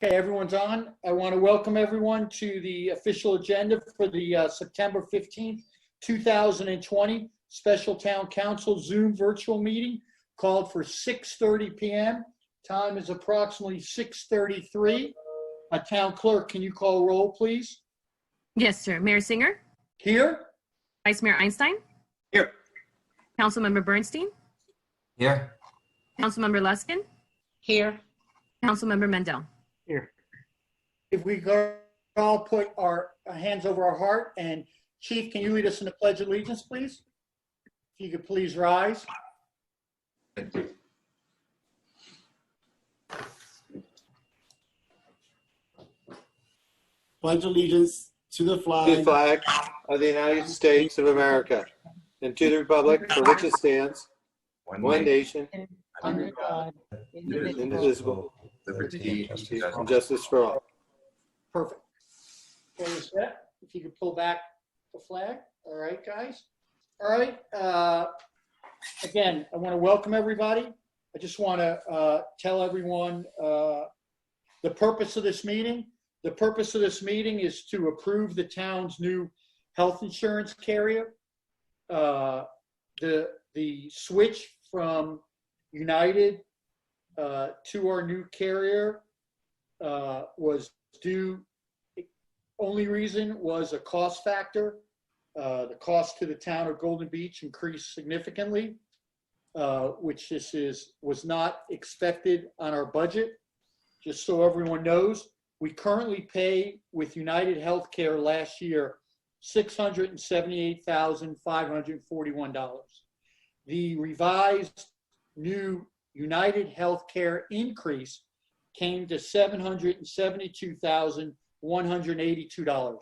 Okay, everyone's on. I want to welcome everyone to the official agenda for the September 15th, 2020 Special Town Council Zoom virtual meeting called for 6:30 p.m. Time is approximately 6:33. Town Clerk, can you call roll, please? Yes, sir. Mayor Singer, Here? Vice Mayor Einstein, Here. Councilmember Bernstein, Here. Councilmember Luskin, Here. Councilmember Mendel. Here. If we could all put our hands over our heart, and Chief, can you lead us in the Pledge of Allegiance, please? If you could please rise. Pledge allegiance to the To flag the flag of the United States of America and to the republic for which it stands, one nation, Under God, indivisible, Liberty and justice for all. Perfect. Okay, you're set. If you could pull back the flag. All right, guys. All right. Again, I want to welcome everybody. I just want to tell everyone the purpose of this meeting. The purpose of this meeting is to approve the town's new health insurance carrier. The switch from United to our new carrier was due. Only reason was a cost factor. The cost to the town of Golden Beach increased significantly, which was not expected on our budget. Just so everyone knows, we currently pay with United Healthcare last year $678,541. The revised new United Healthcare increase came to $772,182.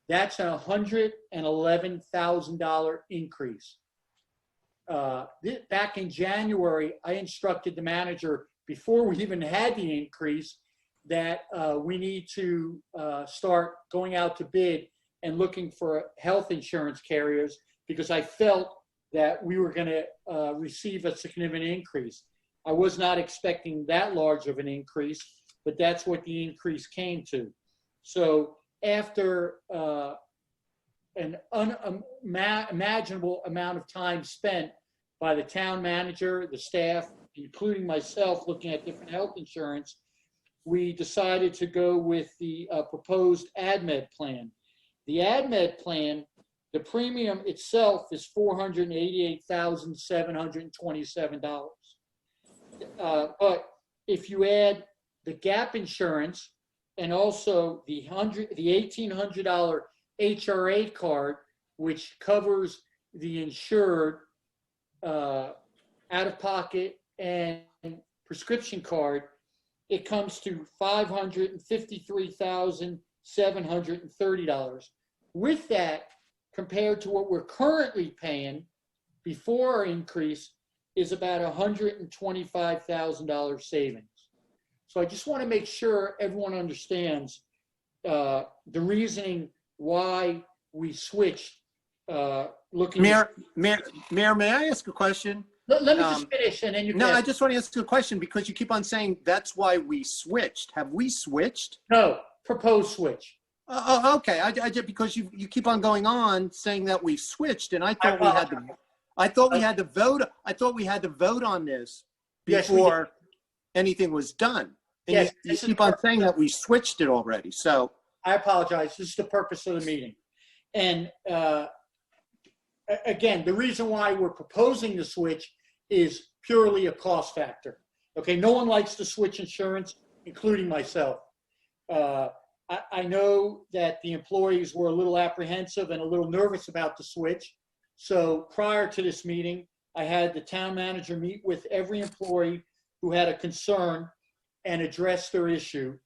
That's a $111,000 increase. Back in January, I instructed the manager before we even had the increase that we need to start going out to bid and looking for health insurance carriers because I felt that we were going to receive a significant increase. I was not expecting that large of an increase, but that's what the increase came to. So after an unimaginable amount of time spent by the town manager, the staff, including myself, looking at different health insurance, we decided to go with the proposed AdMed plan. The AdMed plan, the premium itself is $488,727. But if you add the gap insurance and also the $1,800 HRA card, which covers the insured out-of-pocket and prescription card, it comes to $553,730. With that, compared to what we're currently paying before our increase, is about $125,000 savings. So I just want to make sure everyone understands the reasoning why we switched. Mayor, may I ask a question? Let me just finish, and then you can. No, I just want to ask you a question because you keep on saying that's why we switched. Have we switched? No, proposed switch. Okay. I just because you keep on going on saying that we switched, and I thought we had to. I thought we had to vote. I thought we had to vote on this before anything was done. And Yes, you keep on saying that we switched it already. So I apologize. This is the purpose of the meeting. And again, the reason why we're proposing the switch is purely a cost factor. Okay, no one likes to switch insurance, including myself. I know that the employees were a little apprehensive and a little nervous about the switch. So prior to this meeting, I had the town manager meet with every employee who had a concern and address their issue.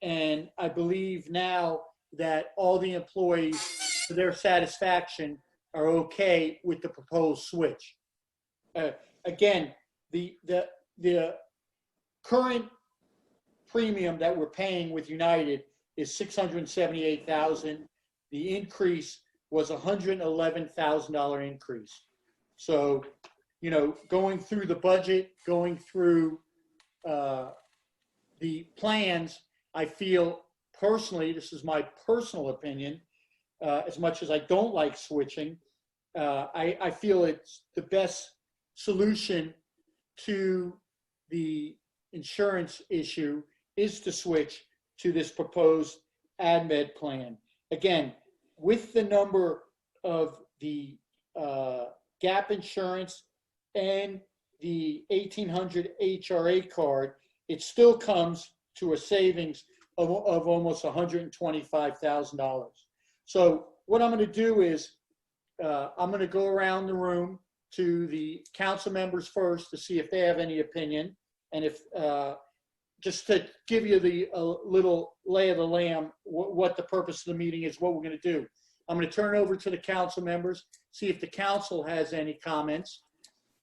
And I believe now that all the employees, to their satisfaction, are okay with the proposed switch. Again, the current premium that we're paying with United is $678,000. The increase was $111,000 increase. So, you know, going through the budget, going through the plans, I feel personally, this is my personal opinion, as much as I don't like switching, I feel it's the best solution to the insurance issue is to switch to this proposed AdMed plan. Again, with the number of the gap insurance and the 1800 HRA card, it still comes to a savings of almost $125,000. So what I'm going to do is I'm going to go around the room to the council members first to see if they have any opinion, and if just to give you the little lay of the land, what the purpose of the meeting is, what we're going to do. I'm going to turn it over to the council members, see if the council has any comments.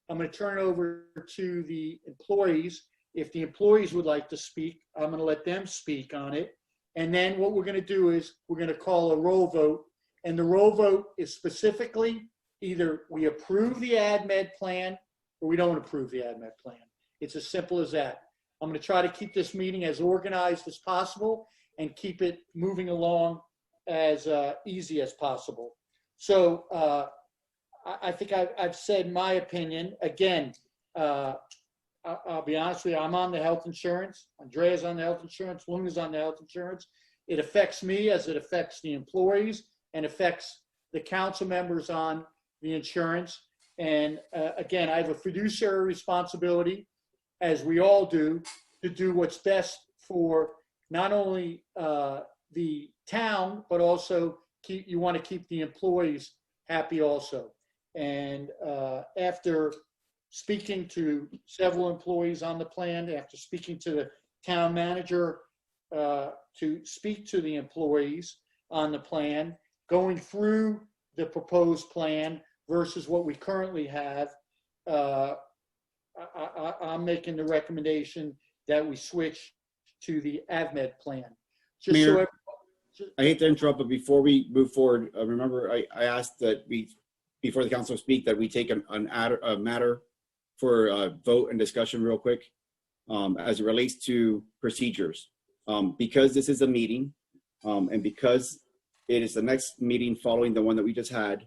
I'm going to turn it over to the employees. If the employees would like to speak, I'm going to let them speak on it. And then what we're going to do is we're going to call a roll vote. And the roll vote is specifically either we approve the AdMed plan or we don't approve the AdMed plan. It's as simple as that. I'm going to try to keep this meeting as organized as possible and keep it moving along as easy as possible. So I think I've said my opinion. Again, I'll be honest with you, I'm on the health insurance. Andrea's on the health insurance. Luna's on the health insurance. It affects me as it affects the employees and affects the council members on the insurance. And again, I have a fiduciary responsibility, as we all do, to do what's best for not only the town, but also you want to keep the employees happy also. And after speaking to several employees on the plan, after speaking to the town manager to speak to the employees on the plan, going through the proposed plan versus what we currently have, I'm making the recommendation that we switch to the AdMed plan. Just Mayor, I hate to interrupt, but before we move forward, remember I asked that before the council speak, that we take a matter for vote and discussion real quick as it relates to procedures. Because this is a meeting and because it is the next meeting following the one that we just had,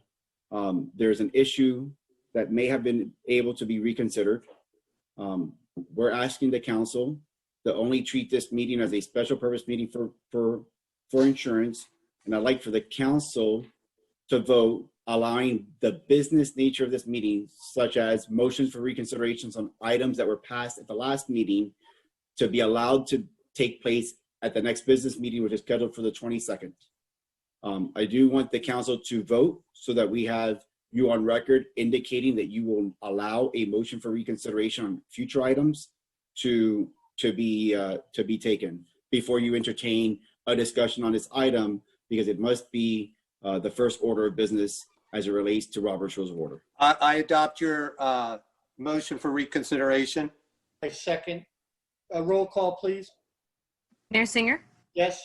there's an issue that may have been able to be reconsidered. We're asking the council to only treat this meeting as a special purpose meeting for insurance. And I'd like for the council to vote allowing the business nature of this meeting, such as motions for reconsiderations on items that were passed at the last meeting, to be allowed to take place at the next business meeting, which is scheduled for the 22nd. I do want the council to vote so that we have you on record indicating that you will allow a motion for reconsideration on future items to be taken before you entertain a discussion on this item, because it must be the first order of business as it relates to Robert's Rules of Order. I adopt your motion for reconsideration. I second. A roll call, please. Mayor Singer, Yes.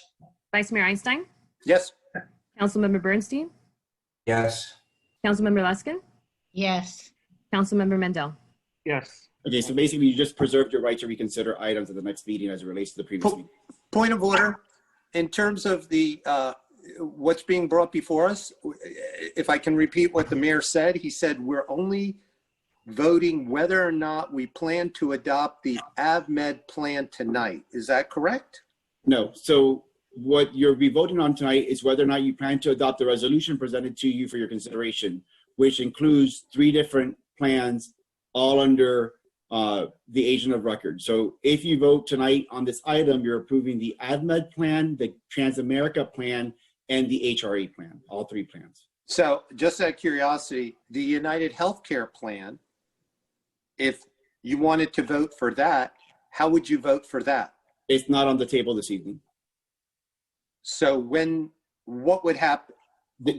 Vice Mayor Einstein, Yes. Councilmember Bernstein, Yes. Councilmember Luskin, Yes. Councilmember Mendel. Yes. Okay, so basically you just preserved your right to reconsider items at the next meeting as it relates to the previous meeting. Point of order. In terms of the what's being brought before us, if I can repeat what the mayor said, he said we're only voting whether or not we plan to adopt the AvMed plan tonight. Is that correct? No, so what you'll be voting on tonight is whether or not you plan to adopt the resolution presented to you for your consideration, which includes 3 different plans, all under the agent of record. So if you vote tonight on this item, you're approving the AvMed plan, the Transamerica plan, and the HRA plan, all 3 plans. So just out of curiosity, the United Healthcare plan, if you wanted to vote for that, how would you vote for that? It's not on the table this evening. So what would happen?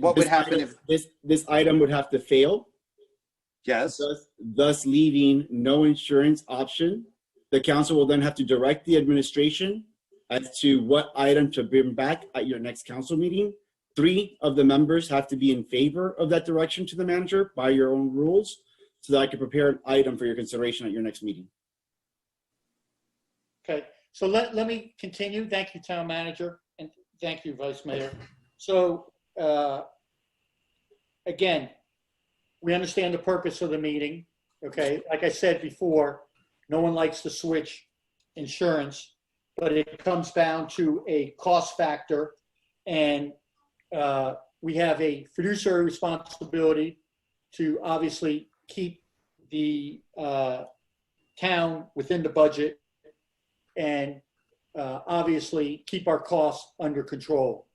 What would happen if? This item would have to fail, Yes. thus leaving no insurance option. The council will then have to direct the administration as to what item to bring back at your next council meeting. 3 of the members have to be in favor of that direction to the manager by your own rules, so that I can prepare an item for your consideration at your next meeting. Okay. So let me continue. Thank you, Town Manager, and thank you, Vice Mayor. So again, we understand the purpose of the meeting, okay? Like I said before, no one likes to switch insurance, but it comes down to a cost factor, and we have a fiduciary responsibility to obviously keep the town within the budget and obviously keep our costs under control.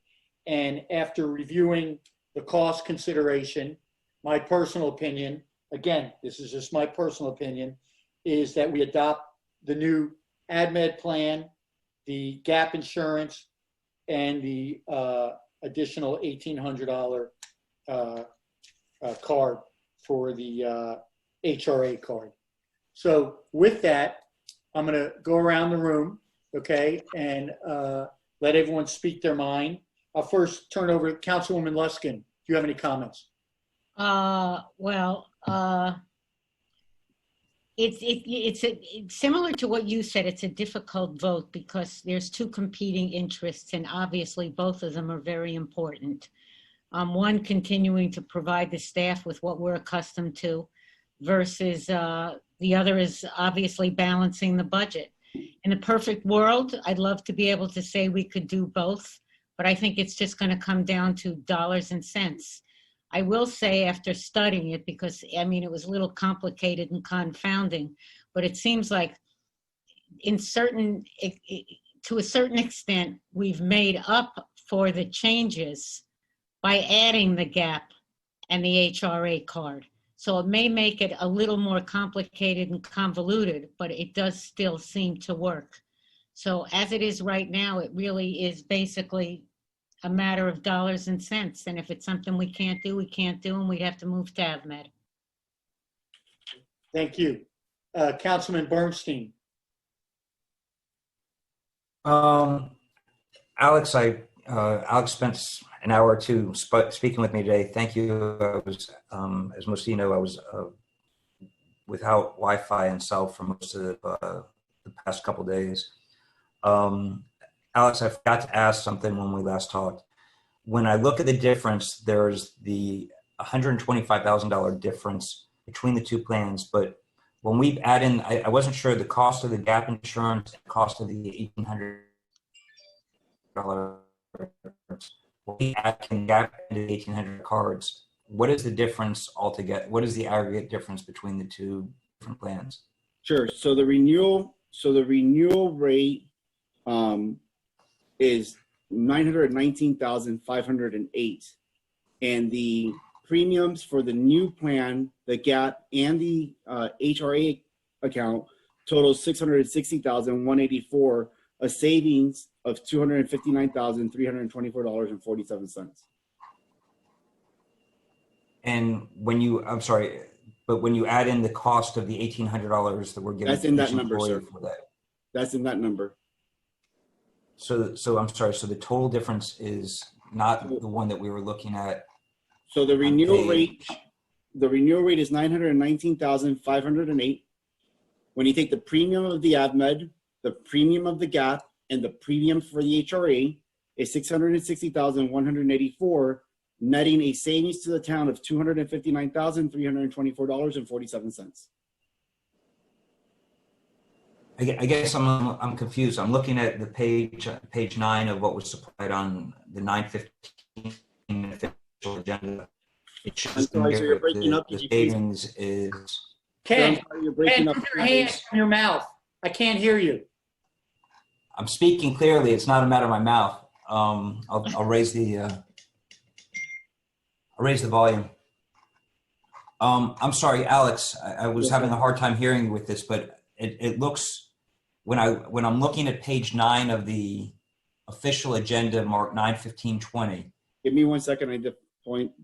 And after reviewing the cost consideration, my personal opinion, again, this is just my personal opinion, is that we adopt the new AdMed plan, the gap insurance, and the additional $1,800 card for the HRA card. So with that, I'm going to go around the room, okay, and let everyone speak their mind. I'll first turn over to Councilwoman Luskin. Do you have any comments? It's similar to what you said. It's a difficult vote because there's two competing interests, and obviously both of them are very important. One, continuing to provide the staff with what we're accustomed to, versus the other is obviously balancing the budget. In a perfect world, I'd love to be able to say we could do both, but I think it's just going to come down to dollars and cents. I will say, after studying it, because I mean it was a little complicated and confounding, but it seems like to a certain extent, we've made up for the changes by adding the gap and the HRA card. So it may make it a little more complicated and convoluted, but it does still seem to work. So as it is right now, it really is basically a matter of dollars and cents. And if it's something we can't do, and we'd have to move to AvMed. Thank you. Councilman Bernstein. Alex, Alex spent an hour or two speaking with me today. Thank you. I was, as most of you know, I was without Wi-Fi and cell for most of the past couple of days. Alex, I forgot to ask something when we last talked. When I look at the difference, there's the $125,000 difference between the two plans. But when we add in, I wasn't sure the cost of the gap insurance, the cost of the $1,800. When we add in gap into the 1,800 cards, what is the difference altogether? What is the aggregate difference between the two different plans? Sure. So the renewal rate is $919,508, and the premiums for the new plan, the GAP and the HRA account totals $660,184, a savings of $259,324.47. And when you, I'm sorry, but when you add in the cost of the $1,800 that we're giving, that's in that each number, employee sir. for that. That's in that number. So I'm sorry. So the total difference is not the one that we were looking at. So the renewal rate is $919,508. When you take the premium of the AvMed, the premium of the GAP, and the premium for the HRA, is $660,184, netting a savings to the town of $259,324.47. I guess I'm confused. I'm looking at the page 9 of what was supplied on the 9/15 official agenda. It shows I'm sorry, so you're breaking up. the savings is. Ken, You're breaking Ken, up. put your hands on your mouth. I can't hear you. I'm speaking clearly. It's not a matter of my mouth. I'll raise the volume. I'm sorry, Alex. I was having a hard time hearing you with this, but it looks when I'm looking at page 9 of the official agenda, marked 9/15/20. Give me 1 second. I need to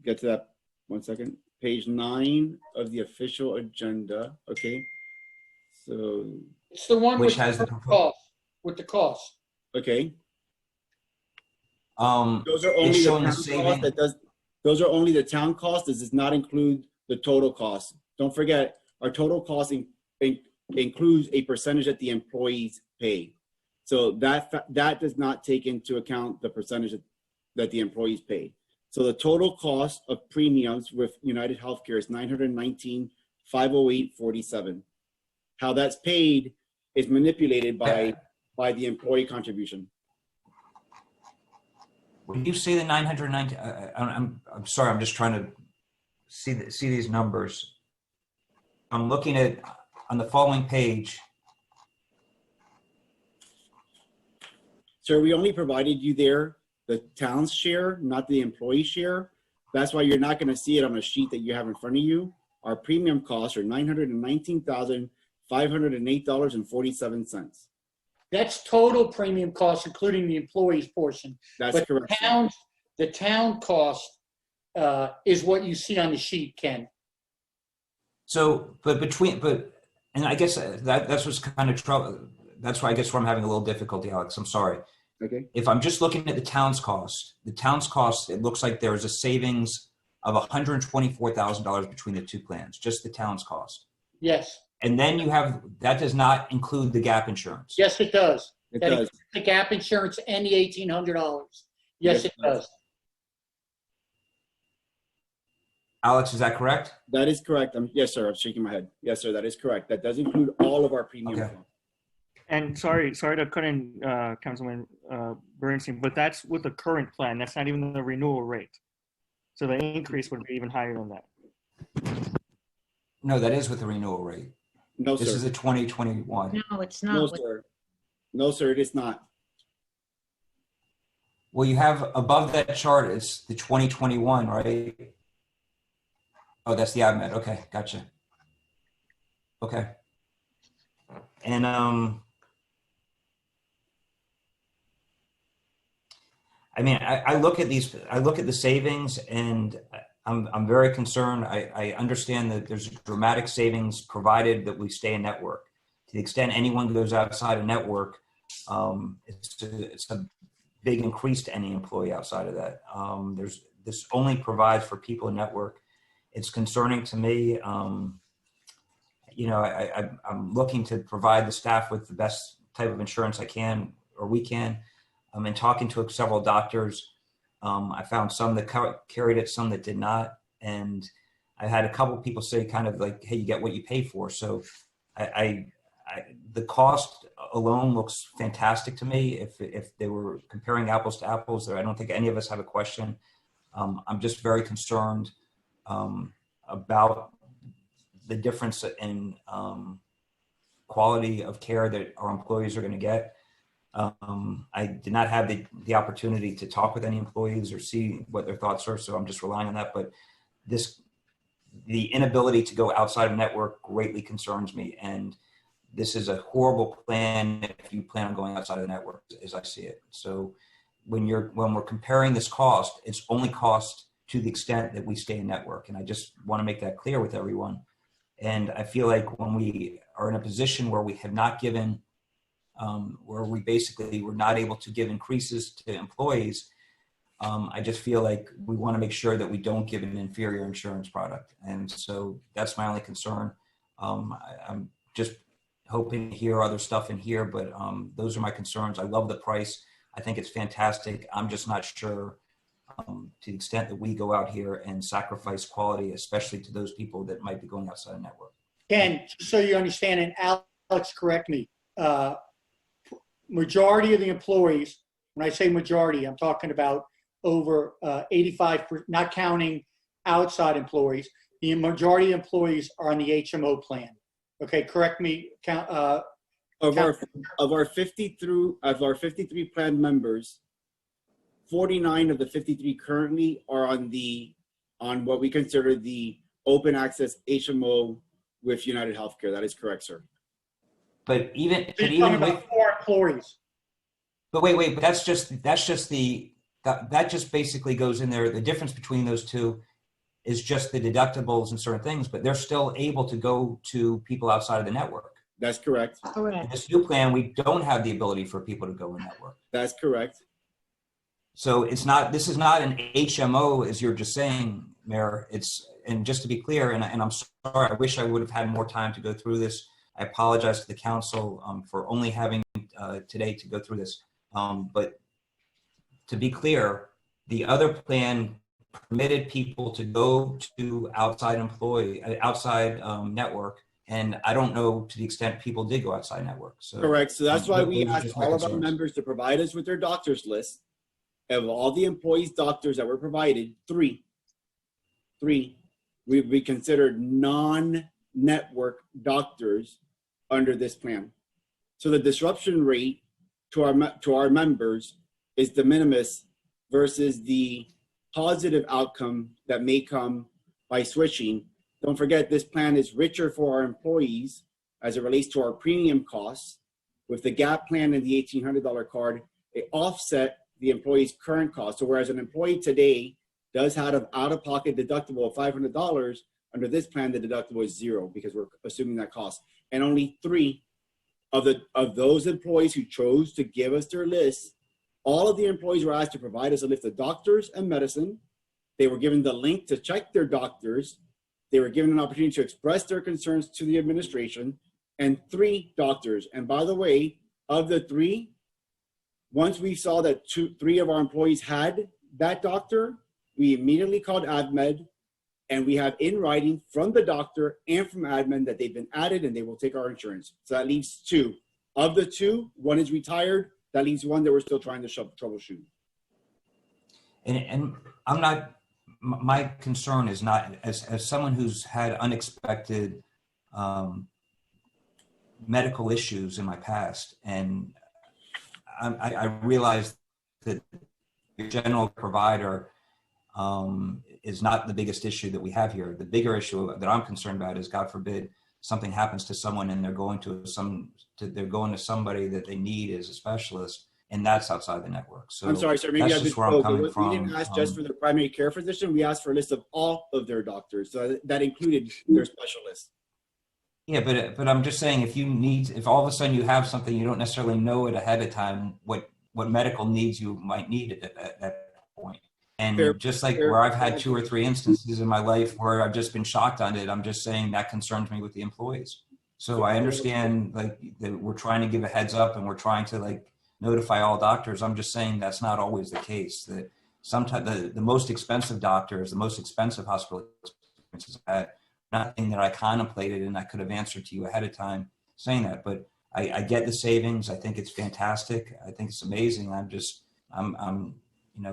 get to that. 1 second. Page 9 of the official agenda. Okay. So. It's the one Which with has the cost. With the cost. Okay. Those Those are only the town cost. Those are only the town cost. This does not include the total cost. Don't forget, our total cost includes a percentage that the employees pay. So that does not take into account the percentage that the employees pay. So the total cost of premiums with United Healthcare is $919,508.47. How that's paid is manipulated by the employee contribution. When you say the 990, I'm sorry, I'm just trying to see these numbers. I'm looking at on the following page. Sir, we only provided you there the town's share, not the employee share. That's why you're not going to see it on a sheet that you have in front of you. Our premium costs are $919,508.47. That's total premium cost, including the employee's portion. That's But correct. Sir. the town cost is what you see on the sheet, Ken. So, and I guess that's what's kind of trouble. That's why I guess where I'm having a little difficulty, Alex. I'm sorry. Okay. If I'm just looking at the town's cost, it looks like there is a savings of $124,000 between the two plans, just the town's cost. Yes. And then that does not include the gap insurance. Yes, it does. It That does. includes the gap insurance and the $1,800. Yes, it does. Alex, is that correct? That is correct. Yes, sir. I'm shaking my head. Yes, sir. That is correct. That does include all of our premium. Okay. costs. And sorry to cut in, Councilman Bernstein, but that's with the current plan. That's not even the renewal rate. So the increase would be even higher than that. No, that is with the renewal rate. No, This sir. is a 2021. No, it's No, not. sir. No, sir. It is not. Well, you have above that chart, it's the 2021, right? Oh, that's the AdMed. Okay, gotcha. Okay. And I mean, I look at the savings, and I'm very concerned. I understand that there's dramatic savings provided that we stay in network. To the extent anyone goes outside of network, it's a big increase to any employee outside of that. This only provides for people in network. It's concerning to me. You know, I'm looking to provide the staff with the best type of insurance I can, or we can. And talking to several doctors, I found some that carried it, some that did not. And I had a couple of people say kind of like, hey, you get what you pay for. So the cost alone looks fantastic to me. If they were comparing apples to apples, I don't think any of us have a question. I'm just very concerned about the difference in quality of care that our employees are going to get. I did not have the opportunity to talk with any employees or see what their thoughts are, so I'm just relying on that. But the inability to go outside of network greatly concerns me, and this is a horrible plan if you plan on going outside of the network, as I see it. So when we're comparing this cost, it's only cost to the extent that we stay in network, and I just want to make that clear with everyone. And I feel like when we are in a position where we have not given where we basically were not able to give increases to employees, I just feel like we want to make sure that we don't give an inferior insurance product. And so that's my only concern. I'm just hoping to hear other stuff in here, but those are my concerns. I love the price. I think it's fantastic. I'm just not sure to the extent that we go out here and sacrifice quality, especially to those people that might be going outside the network. Ken, so you understand, and Alex, correct me, majority of the employees, when I say majority, I'm talking about over 85%, not counting outside employees, the majority of employees are on the HMO plan. Okay, correct me. Of our 53 plan members, 49 of the 53 currently are on what we consider the open access HMO with United Healthcare. That is correct, sir. But even You're talking with, about 4 employees. but wait, but that just basically goes in there. The difference between those two is just the deductibles and certain things, but they're still able to go to people outside of the network. That's correct. In Correct. this new plan, we don't have the ability for people to go in network. That's correct. So this is not an HMO, as you're just saying, Mayor. And just to be clear, and I'm sorry, I wish I would have had more time to go through this. I apologize to the council for only having today to go through this. But to be clear, the other plan permitted people to go to outside network. And I don't know to the extent people did go outside network. So Correct. So that's why we those are asked just my all of our concerns. members to provide us with their doctors list of all the employees' doctors that were provided. Three would be considered non-network doctors under this plan. So the disruption rate to our members is de minimis versus the positive outcome that may come by switching. Don't forget, this plan is richer for our employees as it relates to our premium costs. With the GAP plan and the $1,800 card, they offset the employee's current cost. So whereas an employee today does have an out-of-pocket deductible of $500, under this plan, the deductible is zero because we're assuming that cost. And only 3 of those employees who chose to give us their list, all of the employees were asked to provide us a list of doctors and medicine. They were given the link to check their doctors. They were given an opportunity to express their concerns to the administration, and 3 doctors. And by the way, of the 3, once we saw that 3 of our employees had that doctor, we immediately called AdMed, and we have in writing from the doctor and from AdMed that they've been added and they will take our insurance. So that leaves 2. Of the 2, 1 is retired. That leaves 1 that we're still trying to troubleshoot. And I'm not, my concern is not, as someone who's had unexpected medical issues in my past, and I realize that your general provider is not the biggest issue that we have here. The bigger issue that I'm concerned about is, God forbid, something happens to someone and they're going to somebody that they need as a specialist, and that's outside the network. So I'm sorry, sir. Maybe that's just where I'm coming from. We didn't ask just for the primary care physician. We asked for a list of all of their doctors. So that included their specialists. Yeah, but I'm just saying, if all of a sudden you have something, you don't necessarily know it ahead of time, what medical needs you might need at that point. And just like where I've had 2 or 3 instances in my life where I've just been shocked on it, I'm just saying that concerns me with the employees. So I understand that we're trying to give a heads up and we're trying to notify all doctors. I'm just saying that's not always the case. That sometimes the most expensive doctors, the most expensive hospital experiences I've had, nothing that I contemplated, and I could have answered to you ahead of time saying that. But I get the savings. I think it's fantastic. I think it's amazing. I'm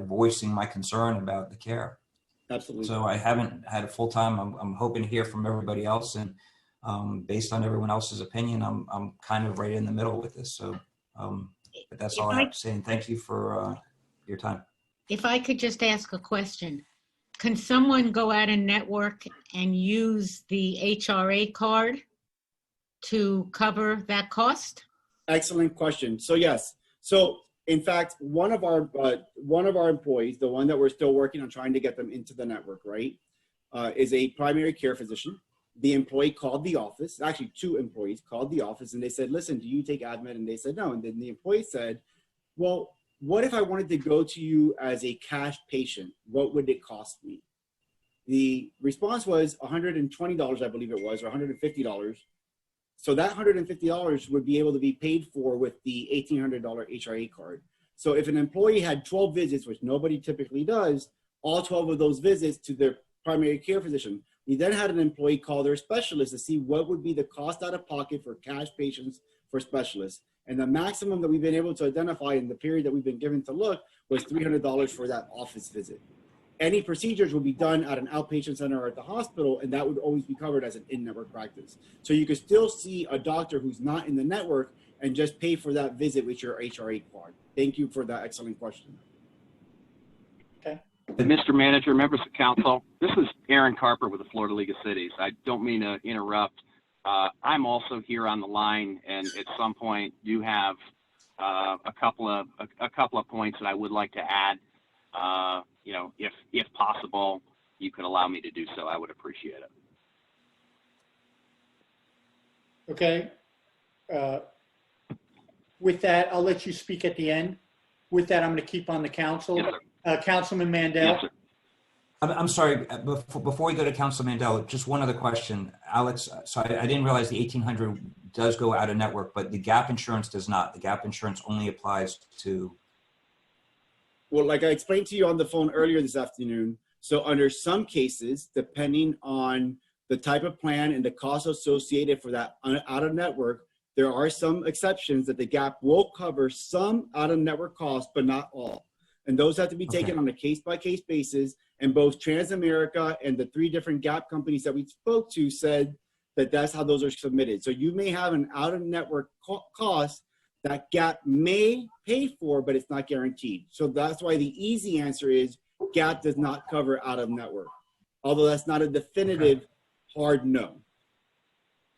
voicing my concern about the care. Absolutely. So I haven't had a full time. I'm hoping to hear from everybody else, and based on everyone else's opinion, I'm kind of right in the middle with this. So, but that's all I have to say. And thank you for your time. If I could just ask a question. Can someone go out and network and use the HRA card to cover that cost? Excellent question. So yes. So in fact, one of our employees, the one that we're still working on trying to get them into the network, right, is a primary care physician. The employee called the office. Actually, 2 employees called the office and they said, "Listen, do you take AdMed?" And they said no. And then the employee said, "Well, what if I wanted to go to you as a cash patient? What would it cost me?" The response was $120, I believe it was, or $150. So that $150 would be able to be paid for with the $1,800 HRA card. So if an employee had 12 visits, which nobody typically does, all 12 of those visits to their primary care physician, we then had an employee call their specialist to see what would be the cost out of pocket for cash patients for specialists. And the maximum that we've been able to identify in the period that we've been given to look was $300 for that office visit. Any procedures will be done at an outpatient center or at the hospital, and that would always be covered as an in-network practice. So you could still see a doctor who's not in the network and just pay for that visit with your HRA card. Thank you for that excellent question. Okay. Mr. Manager, members of council, this is Aaron Carper with the Florida League of Cities. I don't mean to interrupt. I'm also here on the line, and at some point you have a couple of points that I would like to add. If possible, you could allow me to do so. I would appreciate it. Okay. With that, I'll let you speak at the end. With that, I'm going to keep on the council. Yes, sir. Councilman Mandel. Yes, sir. I'm sorry, before we go to Council Mandel, just one other question. Alex, so I didn't realize the 1,800 does go out of network, but the gap insurance does not. The gap insurance only applies to. Well, like I explained to you on the phone earlier this afternoon, so under some cases, depending on the type of plan and the cost associated for that out of network, there are some exceptions that the gap will cover some out of network costs, but not all. And those have to be taken on a case-by-case basis. And both Transamerica and the 3 different gap companies that we spoke to said that that's how those are submitted. So you may have an out-of-network cost that gap may pay for, but it's not guaranteed. So that's why the easy answer is gap does not cover out-of-network, although that's not a definitive hard no.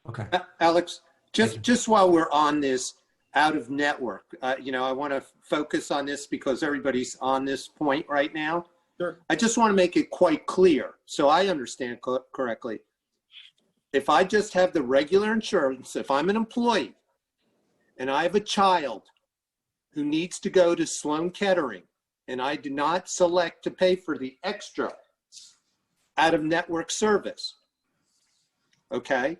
Okay. Alex, just while we're on this out-of-network, I want to focus on this because everybody's on this point right now. Sure. I just want to make it quite clear so I understand correctly. If I just have the regular insurance, if I'm an employee and I have a child who needs to go to Sloan Kettering and I do not select to pay for the extra out-of-network service, okay,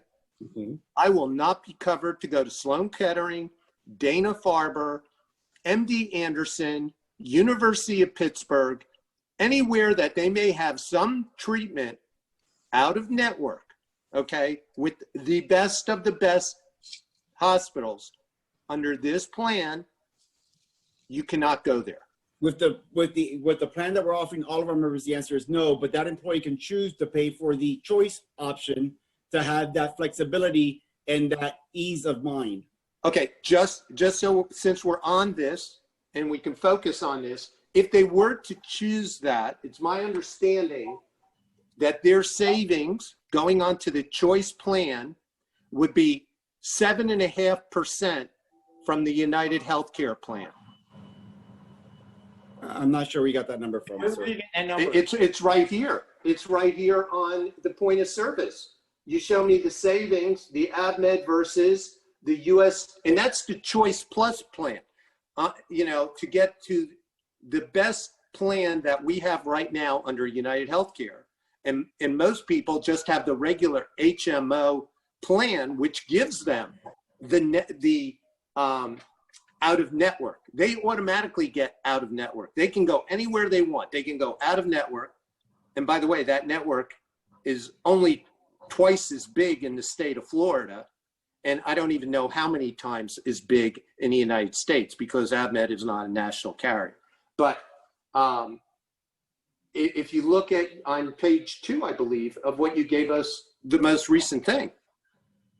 I will not be covered to go to Sloan Kettering, Dana-Farber, MD Anderson, University of Pittsburgh, anywhere that they may have some treatment out of network, okay, with the best of the best hospitals. Under this plan, you cannot go there. With the plan that we're offering all of our members, the answer is no, but that employee can choose to pay for the choice option to have that flexibility and that ease of mind. Okay, just so since we're on this and we can focus on this, if they were to choose that, it's my understanding that their savings going on to the choice plan would be 7.5% from the United Healthcare plan. I'm not sure where you got that number from. Sir. It's right here. It's right here on the point of service. You show me the savings, the AvMed versus the US, and that's the Choice Plus plan. To get to the best plan that we have right now under United Healthcare. And most people just have the regular HMO plan, which gives them the out of network. They automatically get out of network. They can go anywhere they want. They can go out of network. And by the way, that network is only twice as big in the state of Florida. And I don't even know how many times is big in the United States because AvMed is not a national carrier. But if you look at on page 2, I believe, of what you gave us, the most recent thing,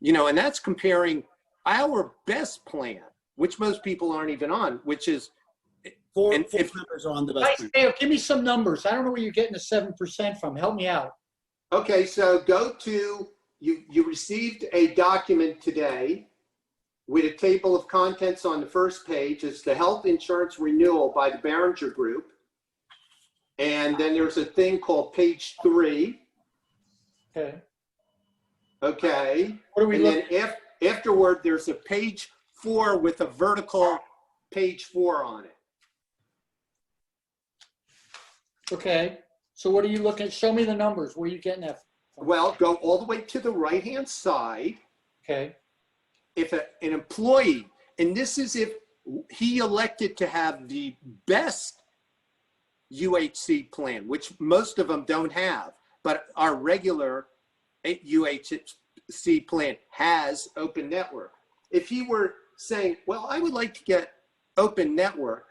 and that's comparing our best plan, which most people aren't even on, which is four members are on the best plan. Hey, give me some numbers. I don't know where you're getting the 7% from. Help me out. Okay, so go to, you received a document today with a table of contents on the first page. It's the health insurance renewal by the Behringer Group. And then there's a thing called page 3. Okay. Okay. What are we and looking then afterward, there's a page 4 with a vertical page 4 on it. Okay. So what are you looking at? Show me the numbers. Where are you getting that from? Well, go all the way to the right-hand side. Okay. If an employee, and this is if he elected to have the best UHC plan, which most of them don't have, but our regular UHC plan has open network. If he were saying, well, I would like to get open network,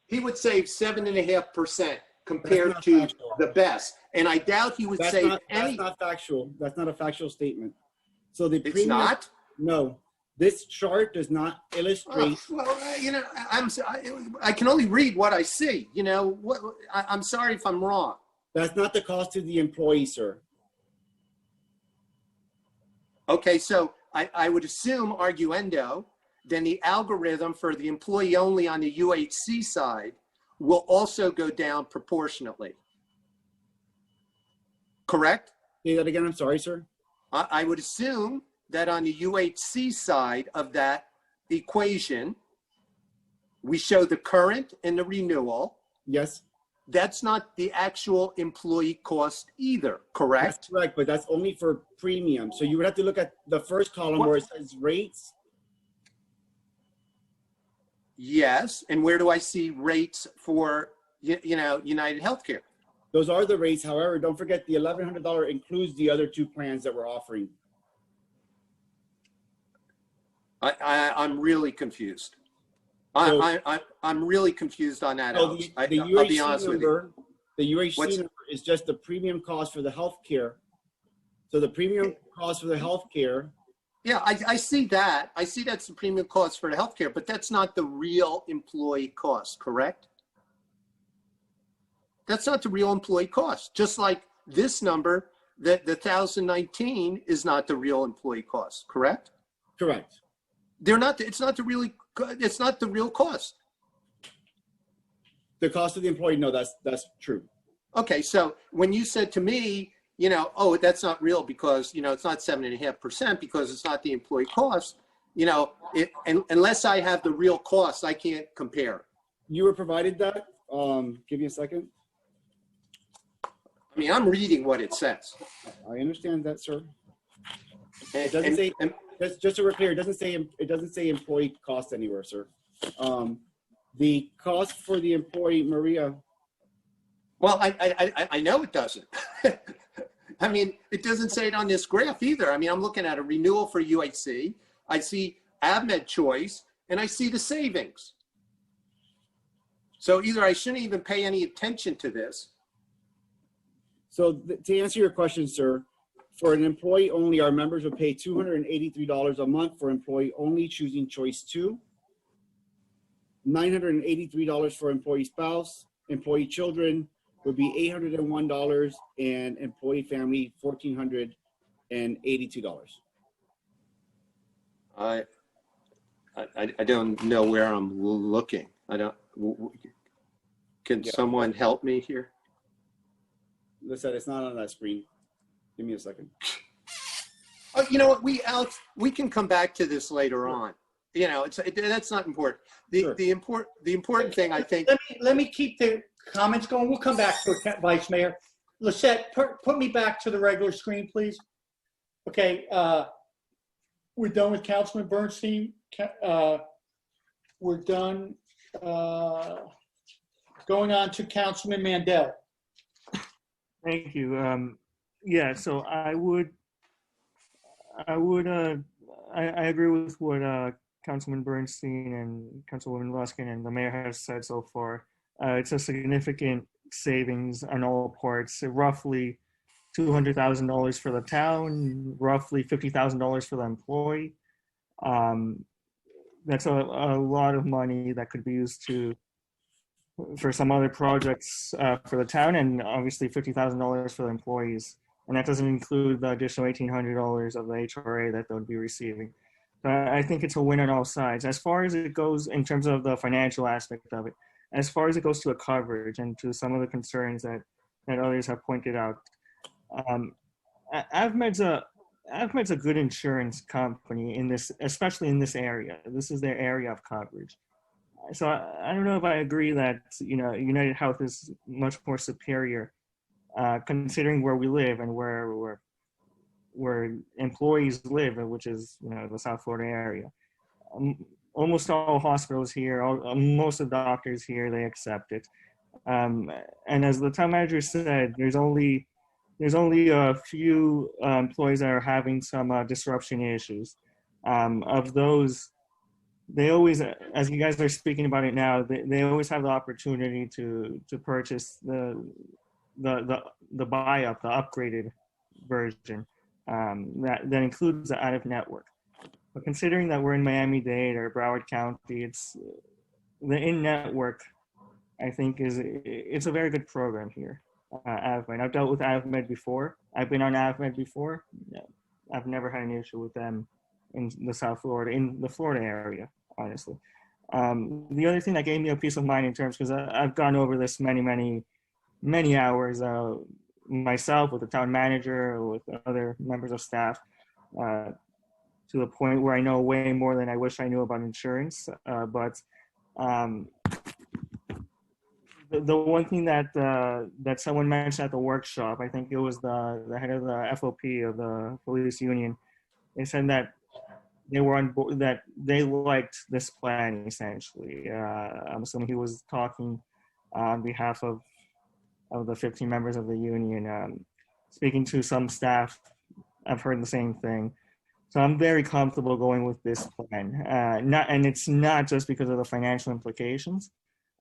he would save 7.5% compared to the best. And I doubt he would save any. That's not factual. That's not a factual statement. So the It's premium, not? No, this chart does not illustrate. I can only read what I see. I'm sorry if I'm wrong. That's not the cost to the employee, sir. Okay, so I would assume, arguendo, then the algorithm for the employee only on the UHC side will also go down proportionately. Correct? Say that again. I'm sorry, sir. I would assume that on the UHC side of that equation, we show the current and the renewal. Yes. that's not the actual employee cost either, correct? That's correct, but that's only for premium. So you would have to look at the first column where it says rates. Yes, and where do I see rates for, United Healthcare? Those are the rates. However, don't forget the $1,100 includes the other two plans that we're offering. I'm really confused. So- I'm really confused on that, So Alex. the I'll be UHC honest with you. number, the UHC What's- number is just the premium cost for the healthcare. So the premium cost for the healthcare, Yeah, I see that. I see that's the premium cost for the healthcare, but that's not the real employee cost, correct? That's not the real employee cost. Just like this number, the 1,019 is not the real employee cost, correct? correct. They're not. It's not the real cost. The cost of the employee, no, that's true. Okay, so when you said to me, oh, that's not real because, it's not 7.5% because it's not the employee cost, unless I have the real cost, I can't compare. You were provided that. Give me a second. I mean, I'm reading what it says. I understand that, sir. It And- doesn't say, and- just to be clear, it doesn't say employee cost anywhere, sir. The cost for the employee, Maria, Well, I know it doesn't. I mean, it doesn't say it on this graph either. I mean, I'm looking at a renewal for UHC. I see AvMed Choice, and I see the savings. So either I shouldn't even pay any attention to this. so to answer your question, sir, for an employee only, our members would pay $283 a month for employee only choosing choice 2, $983 for employee spouse, employee children would be $801, and employee family $1,482. I don't know where I'm looking. I don't. Can someone help me here? Listen, it's not on that screen. Give me a second. Oh, you know what? Alex, we can come back to this later on. That's not important. Sure. The important thing, I think. Let me keep the comments going. We'll come back to it, Vice Mayor. Lisette, put me back to the regular screen, please. Okay, we're done with Councilman Bernstein. We're done. Going on to Councilman Mandel. Thank you. Yeah, so I agree with what Councilman Bernstein and Councilwoman Luskin and the mayor has said so far. It's a significant savings on all parts, roughly $200,000 for the town, roughly $50,000 for the employee. That's a lot of money that could be used for some other projects for the town, and obviously $50,000 for the employees. And that doesn't include the additional $1,800 of the HRA that they'll be receiving. I think it's a win on all sides. As far as it goes in terms of the financial aspect of it, as far as it goes to a coverage and to some of the concerns that others have pointed out, AvMed's a good insurance company in this, especially in this area. This is their area of coverage. So I don't know if I agree that United Health is much more superior, considering where we live and where employees live, which is the South Florida area. Almost all hospitals here, most of the doctors here, they accept it. And as the town manager said, there's only a few employees that are having some disruption issues. Of those, they always, as you guys are speaking about it now, they always have the opportunity to purchase the buy-up, the upgraded version that includes the out-of-network. But considering that we're in Miami-Dade or Broward County, it's the in-network, I think, it's a very good program here. AvMed. I've dealt with AvMed before. I've been on AvMed before. I've never had an issue with them in the Florida area, honestly. The other thing that gave me a peace of mind in terms, because I've gone over this many hours myself with the town manager, with other members of staff, to the point where I know way more than I wish I knew about insurance. But The one thing that that someone mentioned at the workshop, I think it was the head of the FOP of the police union, they said that they were on board, that they liked this plan essentially. I'm assuming he was talking on behalf of the 15 members of the union. Speaking to some staff, I've heard the same thing. So I'm very comfortable going with this plan. And it's not just because of the financial implications.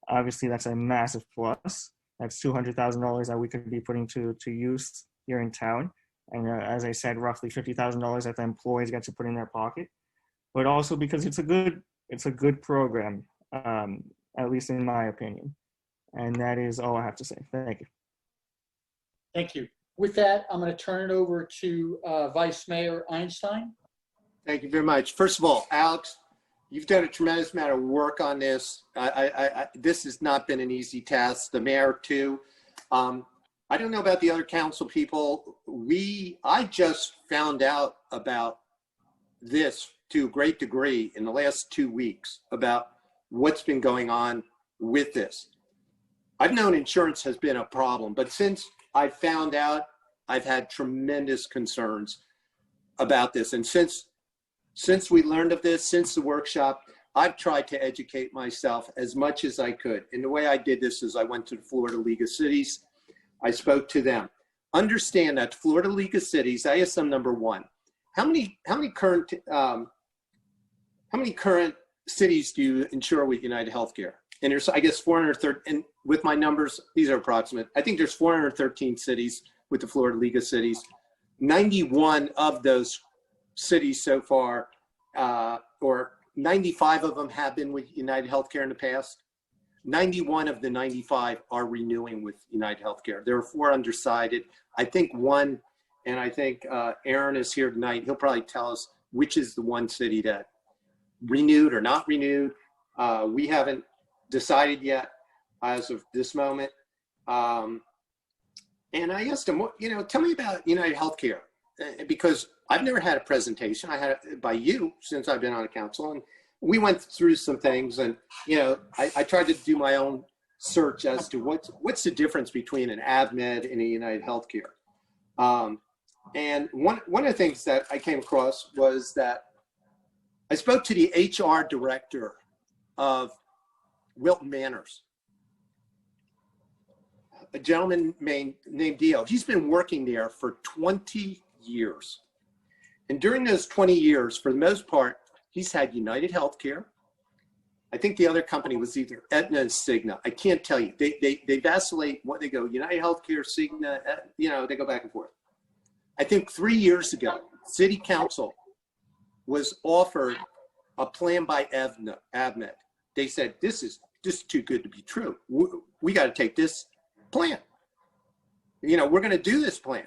Obviously, that's a massive plus. That's $200,000 that we could be putting to use here in town. And as I said, roughly $50,000 that the employees get to put in their pocket. But also because it's a good program, at least in my opinion. And that is all I have to say. Thank you. Thank you. With that, I'm going to turn it over to Vice Mayor Einstein. Thank you very much. First of all, Alex, you've done a tremendous amount of work on this. This has not been an easy task. The mayor too. I don't know about the other council people. I just found out about this to a great degree in the last 2 weeks about what's been going on with this. I've known insurance has been a problem, but since I found out, I've had tremendous concerns about this. And since we learned of this, since the workshop, I've tried to educate myself as much as I could. And the way I did this is I went to the Florida League of Cities. I spoke to them. Understand that Florida League of Cities, ISM number 1, how many current cities do you insure with United Healthcare? And there's, I guess, 430, and with my numbers, these are approximate. I think there's 413 cities with the Florida League of Cities. 91 of those cities so far, or 95 of them have been with United Healthcare in the past. 91 of the 95 are renewing with United Healthcare. There are 4 undecided. I think one, and I think Aaron is here tonight. He'll probably tell us which is the one city that renewed or not renewed. We haven't decided yet as of this moment. And I asked him, tell me about United Healthcare, because I've never had a presentation. I had it by you since I've been on the council, and we went through some things, and I tried to do my own search as to what's the difference between an AvMed and a United Healthcare. And one of the things that I came across was that I spoke to the HR director of Wilton Manors, a gentleman named Dio. He's been working there for 20 years. And during those 20 years, for the most part, he's had United Healthcare. I think the other company was either Aetna and Cigna. I can't tell you. They vacillate. What they go, United Healthcare, Cigna, they go back and forth. I think 3 years ago, City Council was offered a plan by AvMed. They said, this is too good to be true. We got to take this plan. We're going to do this plan.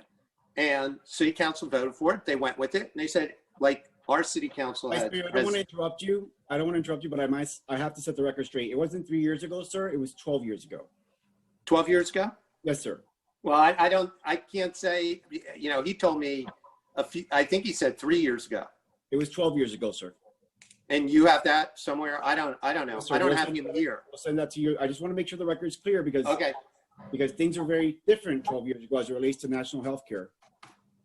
And City Council voted for it. They went with it. And they said, like, our City Council had. I don't want to interrupt you. But I have to set the record straight. It wasn't 3 years ago, sir. It was 12 years ago. 12 years ago? Yes, sir. Well, I can't say, he told me I think he said 3 years ago. It was 12 years ago, sir. And you have that somewhere? I don't know. Yes, sir. I don't have him here. I'll send that to you. I just want to make sure the record is clear because things are very different 12 years ago as it relates to national health care.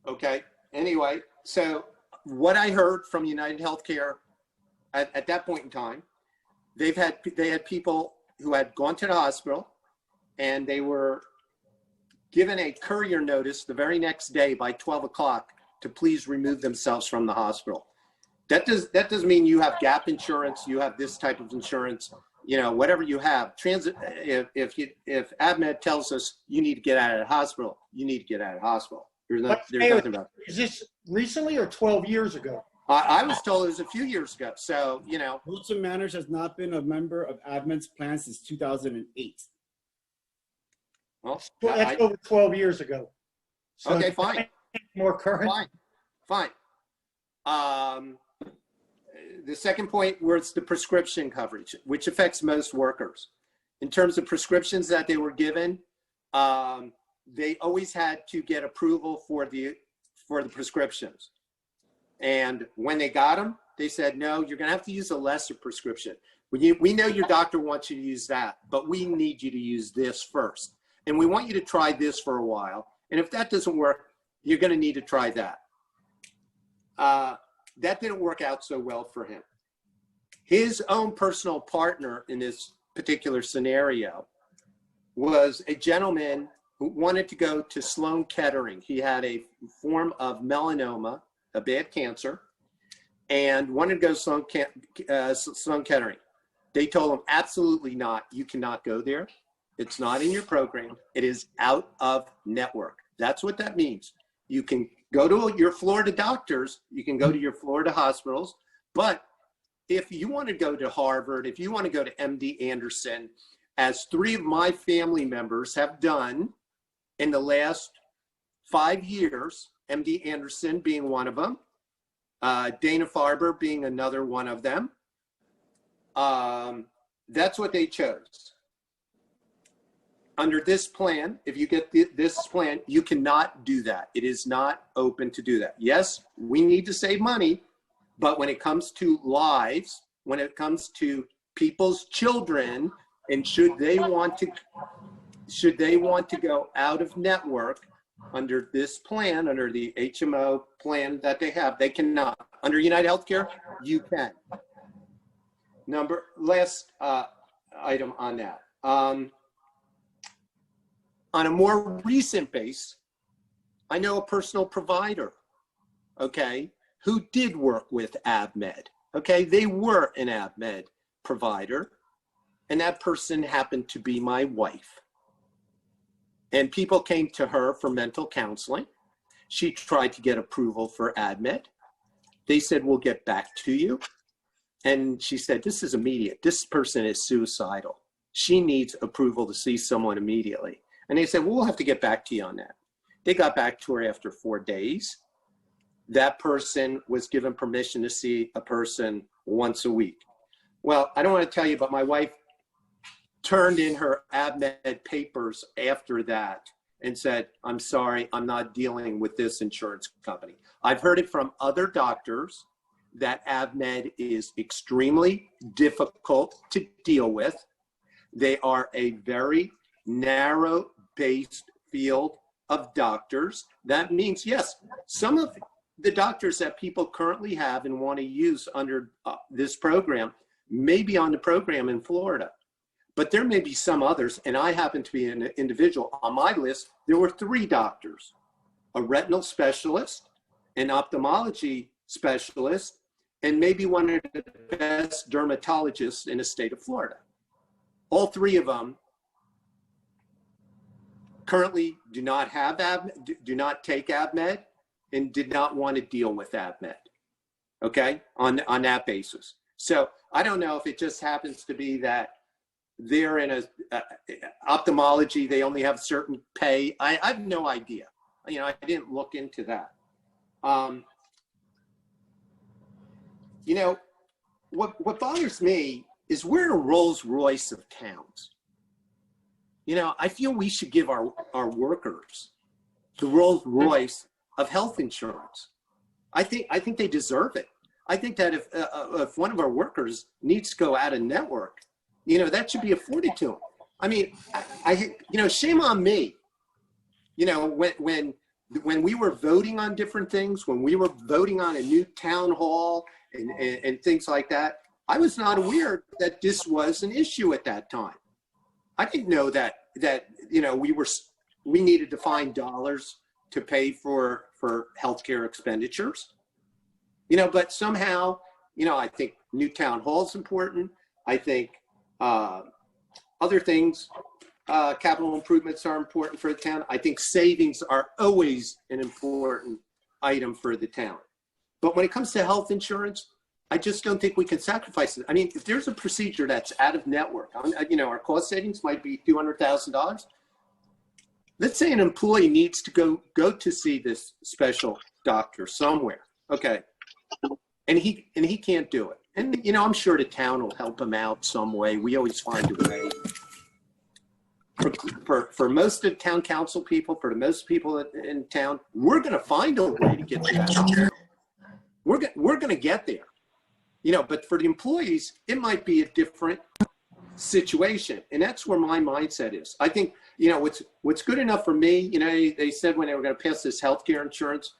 Okay. Anyway, so what I heard from United Healthcare at that point in time, they had people who had gone to the hospital and they were given a courier notice the very next day by 12 o'clock to please remove themselves from the hospital. That doesn't mean you have gap insurance, you have this type of insurance, whatever you have. If AvMed tells us you need to get out of the hospital, you need to get out of the hospital. There's nothing about it. Is this recently or 12 years ago? I was told it was a few years ago. So, Wilton Manors has not been a member of AvMed's plan since 2008. Well, That's over 12 years ago. So okay, fine. More current? Fine. The second point was the prescription coverage, which affects most workers. In terms of prescriptions that they were given, they always had to get approval for the prescriptions. And when they got them, they said, no, you're going to have to use a lesser prescription. We know your doctor wants you to use that, but we need you to use this first. And we want you to try this for a while. And if that doesn't work, you're going to need to try that. That didn't work out so well for him. His own personal partner in this particular scenario was a gentleman who wanted to go to Sloan Kettering. He had a form of melanoma, a bad cancer, and wanted to go to Sloan Kettering. They told him, absolutely not. You cannot go there. It's not in your program. It is out of network. That's what that means. You can go to your Florida doctors. You can go to your Florida hospitals. But if you want to go to Harvard, if you want to go to MD Anderson, as 3 of my family members have done in the last 5 years, MD Anderson being one of them, Dana-Farber being another one of them, that's what they chose. Under this plan, if you get this plan, you cannot do that. It is not open to do that. Yes, we need to save money, but when it comes to lives, when it comes to people's children, and should they want to go out of network under this plan, under the HMO plan that they have, they cannot. Under United Healthcare, you can. Last item on that. On a more recent base, I know a personal provider, okay, who did work with AvMed, okay? They were an AvMed provider, and that person happened to be my wife. And people came to her for mental counseling. She tried to get approval for AvMed. They said, we'll get back to you. And she said, this is immediate. This person is suicidal. She needs approval to see someone immediately. And they said, well, we'll have to get back to you on that. They got back to her after 4 days. That person was given permission to see a person once a week. Well, I don't want to tell you, but my wife turned in her AvMed papers after that and said, I'm sorry, I'm not dealing with this insurance company. I've heard it from other doctors that AvMed is extremely difficult to deal with. They are a very narrow-based field of doctors. That means, yes, some of the doctors that people currently have and want to use under this program may be on the program in Florida. But there may be some others, and I happen to be an individual. On my list, there were 3 doctors, a retinal specialist, an ophthalmology specialist, and maybe one of the best dermatologists in the state of Florida. All 3 of them currently do not have do not take AvMed, and did not want to deal with AvMed, okay, on that basis. So I don't know if it just happens to be that they're in ophthalmology, they only have certain pay. I have no idea. You know, I didn't look into that. You know, what bothers me is we're a Rolls Royce of towns. You know, I feel we should give our workers the Rolls Royce of health insurance. I think they deserve it. I think that if one of our workers needs to go out of network, you know, that should be afforded to them. I mean, you know, shame on me. You know, when we were voting on different things, when we were voting on a new town hall and things like that, I was not aware that this was an issue at that time. I didn't know that you know, we needed to find dollars to pay for healthcare expenditures. You know, but somehow, you know, I think new town hall is important. I think other things, capital improvements are important for the town. I think savings are always an important item for the town. But when it comes to health insurance, I just don't think we can sacrifice it. I mean, if there's a procedure that's out of network, you know, our cost savings might be $200,000. Let's say an employee needs to go to see this special doctor somewhere. Okay. And he can't do it. And, you know, I'm sure the town will help him out some way. We always find a way. For most of town council people, for the most people in town, we're going to find a way to get to that. We're going to get there. But for the employees, it might be a different situation. And that's where my mindset is. I think, what's good enough for me, they said when they were going to pass this healthcare insurance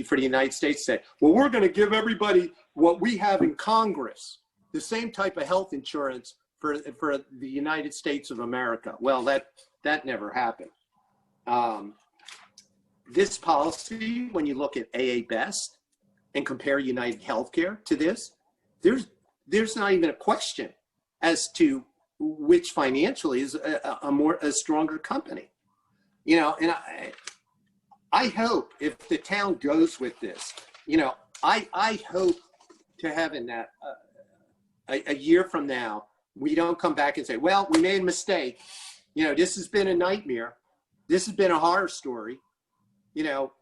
for the United States, said, well, we're going to give everybody what we have in Congress, the same type of health insurance for the United States of America. Well, that never happened. This policy, when you look at AA Best and compare United Healthcare to this, there's not even a question as to which financially is a stronger company. And I hope if the town goes with this, I hope to heaven that a year from now, we don't come back and say, well, we made a mistake. This has been a nightmare. This has been a horror story.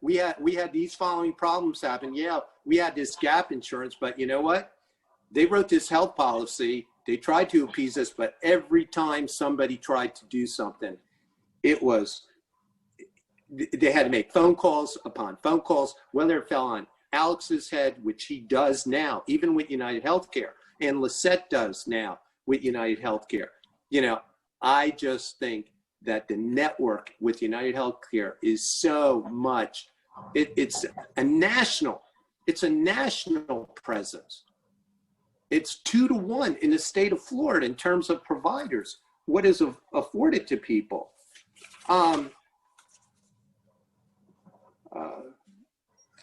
We had these following problems happen. Yeah, we had this gap insurance, but you know what? They wrote this health policy. They tried to appease us, but every time somebody tried to do something, they had to make phone calls upon phone calls, whether it fell on Alex's head, which he does now, even with United Healthcare, and Lisette does now with United Healthcare. I just think that the network with United Healthcare is so much, it's a national presence. It's 2-to-1 in the state of Florida in terms of providers, what is afforded to people. Okay.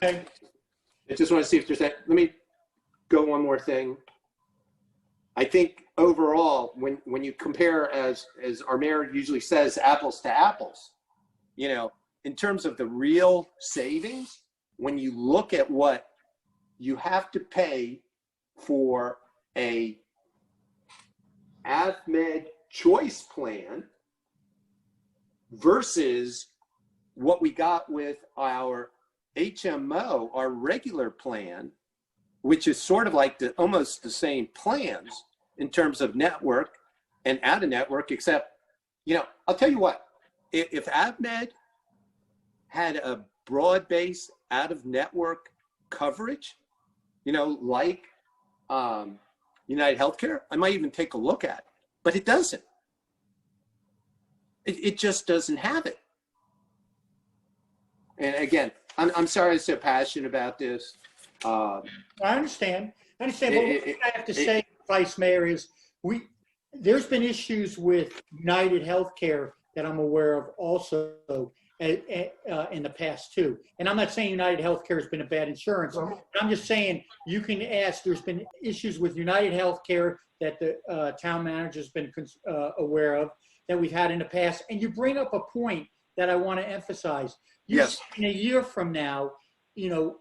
I just want to see if there's let me go one more thing. I think overall, when you compare, as our mayor usually says, apples to apples, in terms of the real savings, when you look at what you have to pay for a AvMed choice plan versus what we got with our HMO, our regular plan, which is sort of like almost the same plans in terms of network and out of network, except, I'll tell you what, if AvMed had a broad-based out of network coverage, like United Healthcare, I might even take a look at it, but it doesn't. It just doesn't have it. And again, I'm sorry I'm so passionate about this. I understand. But what I have to say, Vice Mayor, is there's been issues with United Healthcare that I'm aware of also in the past too. And I'm not saying United Healthcare has been a bad insurance. I'm just saying you can ask. There's been issues with United Healthcare that the town manager's been aware of that we've had in the past. And you bring up a point that I want to emphasize. Yes. In a year from now,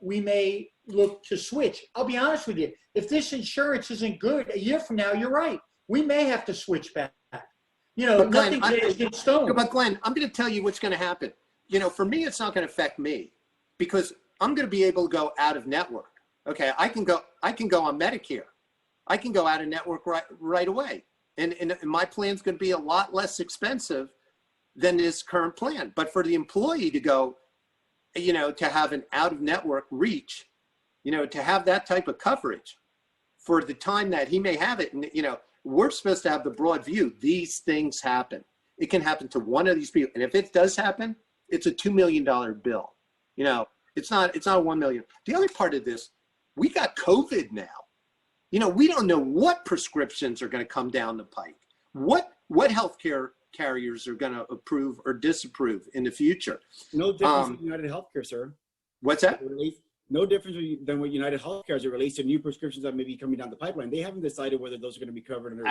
we may look to switch. I'll be honest with you. If this insurance isn't good, a year from now, you're right. We may have to switch back. Nothing is in stone. But Glenn, I'm going to tell you what's going to happen. For me, it's not going to affect me because I'm going to be able to go out of network. Okay, I can go on Medicare. I can go out of network right away. And my plan's going to be a lot less expensive than this current plan. But for the employee to go, to have an out of network reach, to have that type of coverage for the time that he may have it. And, we're supposed to have the broad view. These things happen. It can happen to one of these people. And if it does happen, it's a $2 million bill. It's not $1 million. The other part of this, we got COVID now. We don't know what prescriptions are going to come down the pike. What healthcare carriers are going to approve or disapprove in the future. No difference with United Healthcare, sir. What's that? No difference than what United Healthcare as it relates to new prescriptions that may be coming down the pipeline. They haven't decided whether those are going to be covered under.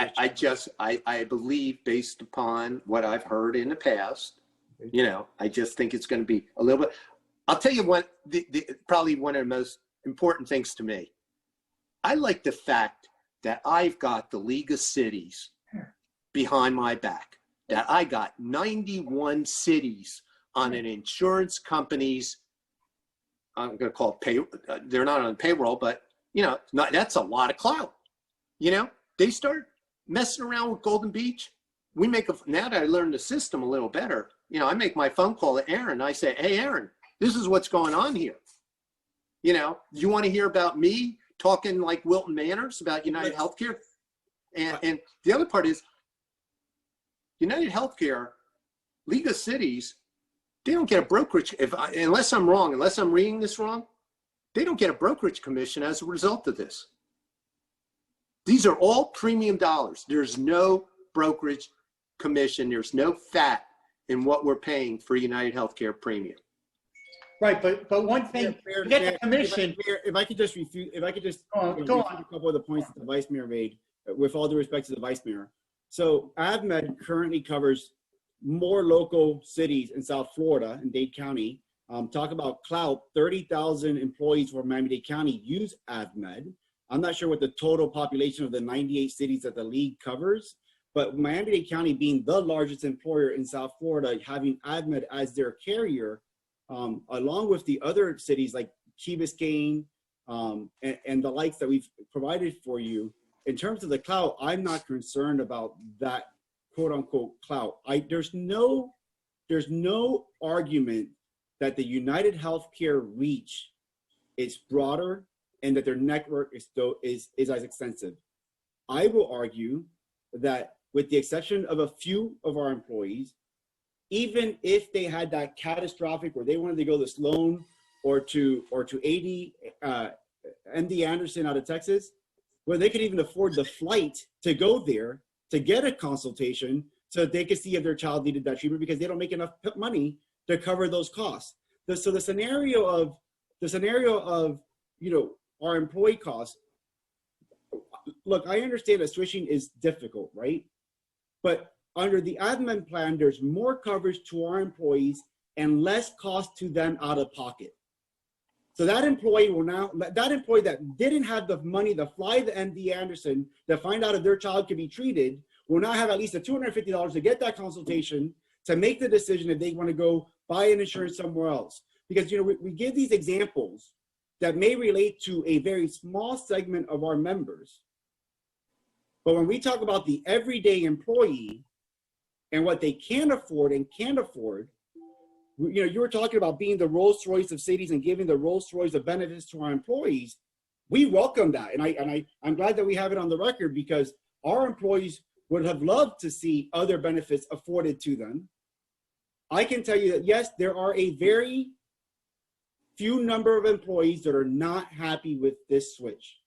I believe, based upon what I've heard in the past, I just think it's going to be a little bit. I'll tell you what, probably one of the most important things to me. I like the fact that I've got the League of Cities behind my back. That I got 91 cities on an insurance company's, I'm going to call it they're not on payroll, but that's a lot of clout. They start messing around with Golden Beach. Now that I learned the system a little better, I make my phone call to Aaron. I say, hey, Aaron, this is what's going on here. You want to hear about me talking like Wilton Manors about United Healthcare. And the other part is United Healthcare, League of Cities, they don't get a brokerage, unless I'm wrong, unless I'm reading this wrong, they don't get a brokerage commission as a result of this. These are all premium dollars. There's no brokerage commission. There's no fat in what we're paying for United Healthcare premium. Right, but one thing, you get the commission. If I could just refute, if I could just Go on. a couple of the points that the Vice Mayor made, with all due respect to the Vice Mayor. So AvMed currently covers more local cities in South Florida and Dade County. Talk about clout, 30,000 employees from Miami-Dade County use AvMed. I'm not sure what the total population of the 98 cities that the league covers, but Miami-Dade County being the largest employer in South Florida, having AvMed as their carrier, along with the other cities like Key Biscayne and the likes that we've provided for you. In terms of the clout, I'm not concerned about that quote unquote clout. There's no argument that the United Healthcare reach is broader and that their network is as extensive. I will argue that with the exception of a few of our employees, even if they had that catastrophic where they wanted to go to Sloan or to MD Anderson out of Texas, where they could even afford the flight to go there to get a consultation so that they could see if their child needed that treatment because they don't make enough money to cover those costs. So the scenario of our employee costs, look, I understand that switching is difficult, right? But under the AvMed plan, there's more coverage to our employees and less cost to them out of pocket. So that employee that didn't have the money to fly to MD Anderson to find out if their child could be treated will now have at least $250 to get that consultation to make the decision if they want to go buy an insurance somewhere else. Because we give these examples that may relate to a very small segment of our members. But when we talk about the everyday employee and what they can afford and can't afford, you were talking about being the Rolls Royce of cities and giving the Rolls Royce of benefits to our employees. We welcome that. And I'm glad that we have it on the record because our employees would have loved to see other benefits afforded to them. I can tell you that, yes, there are a very few number of employees that are not happy with this switch.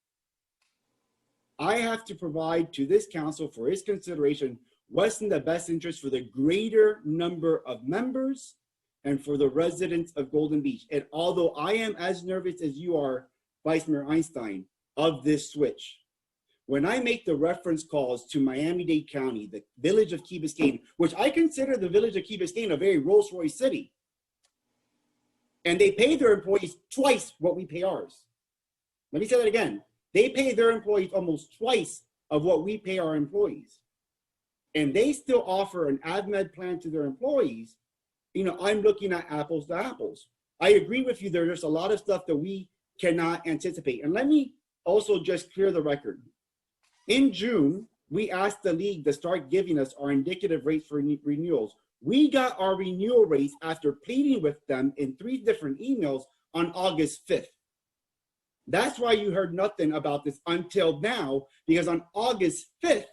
I have to provide to this council for its consideration what's in the best interest for the greater number of members and for the residents of Golden Beach. And although I am as nervous as you are, Vice Mayor Einstein, of this switch, when I make the reference calls to Miami-Dade County, the village of Key Biscayne, which I consider the village of Key Biscayne a very Rolls-Royce city, and they pay their employees twice what we pay ours. Let me say that again. They pay their employees almost twice of what we pay our employees. And they still offer an AvMed plan to their employees. I'm looking at apples to apples. I agree with you. There's a lot of stuff that we cannot anticipate. And let me also just clear the record. In June, we asked the league to start giving us our indicative rates for renewals. We got our renewal rates after pleading with them in 3 different emails on August 5th. That's why you heard nothing about this until now, because on August 5th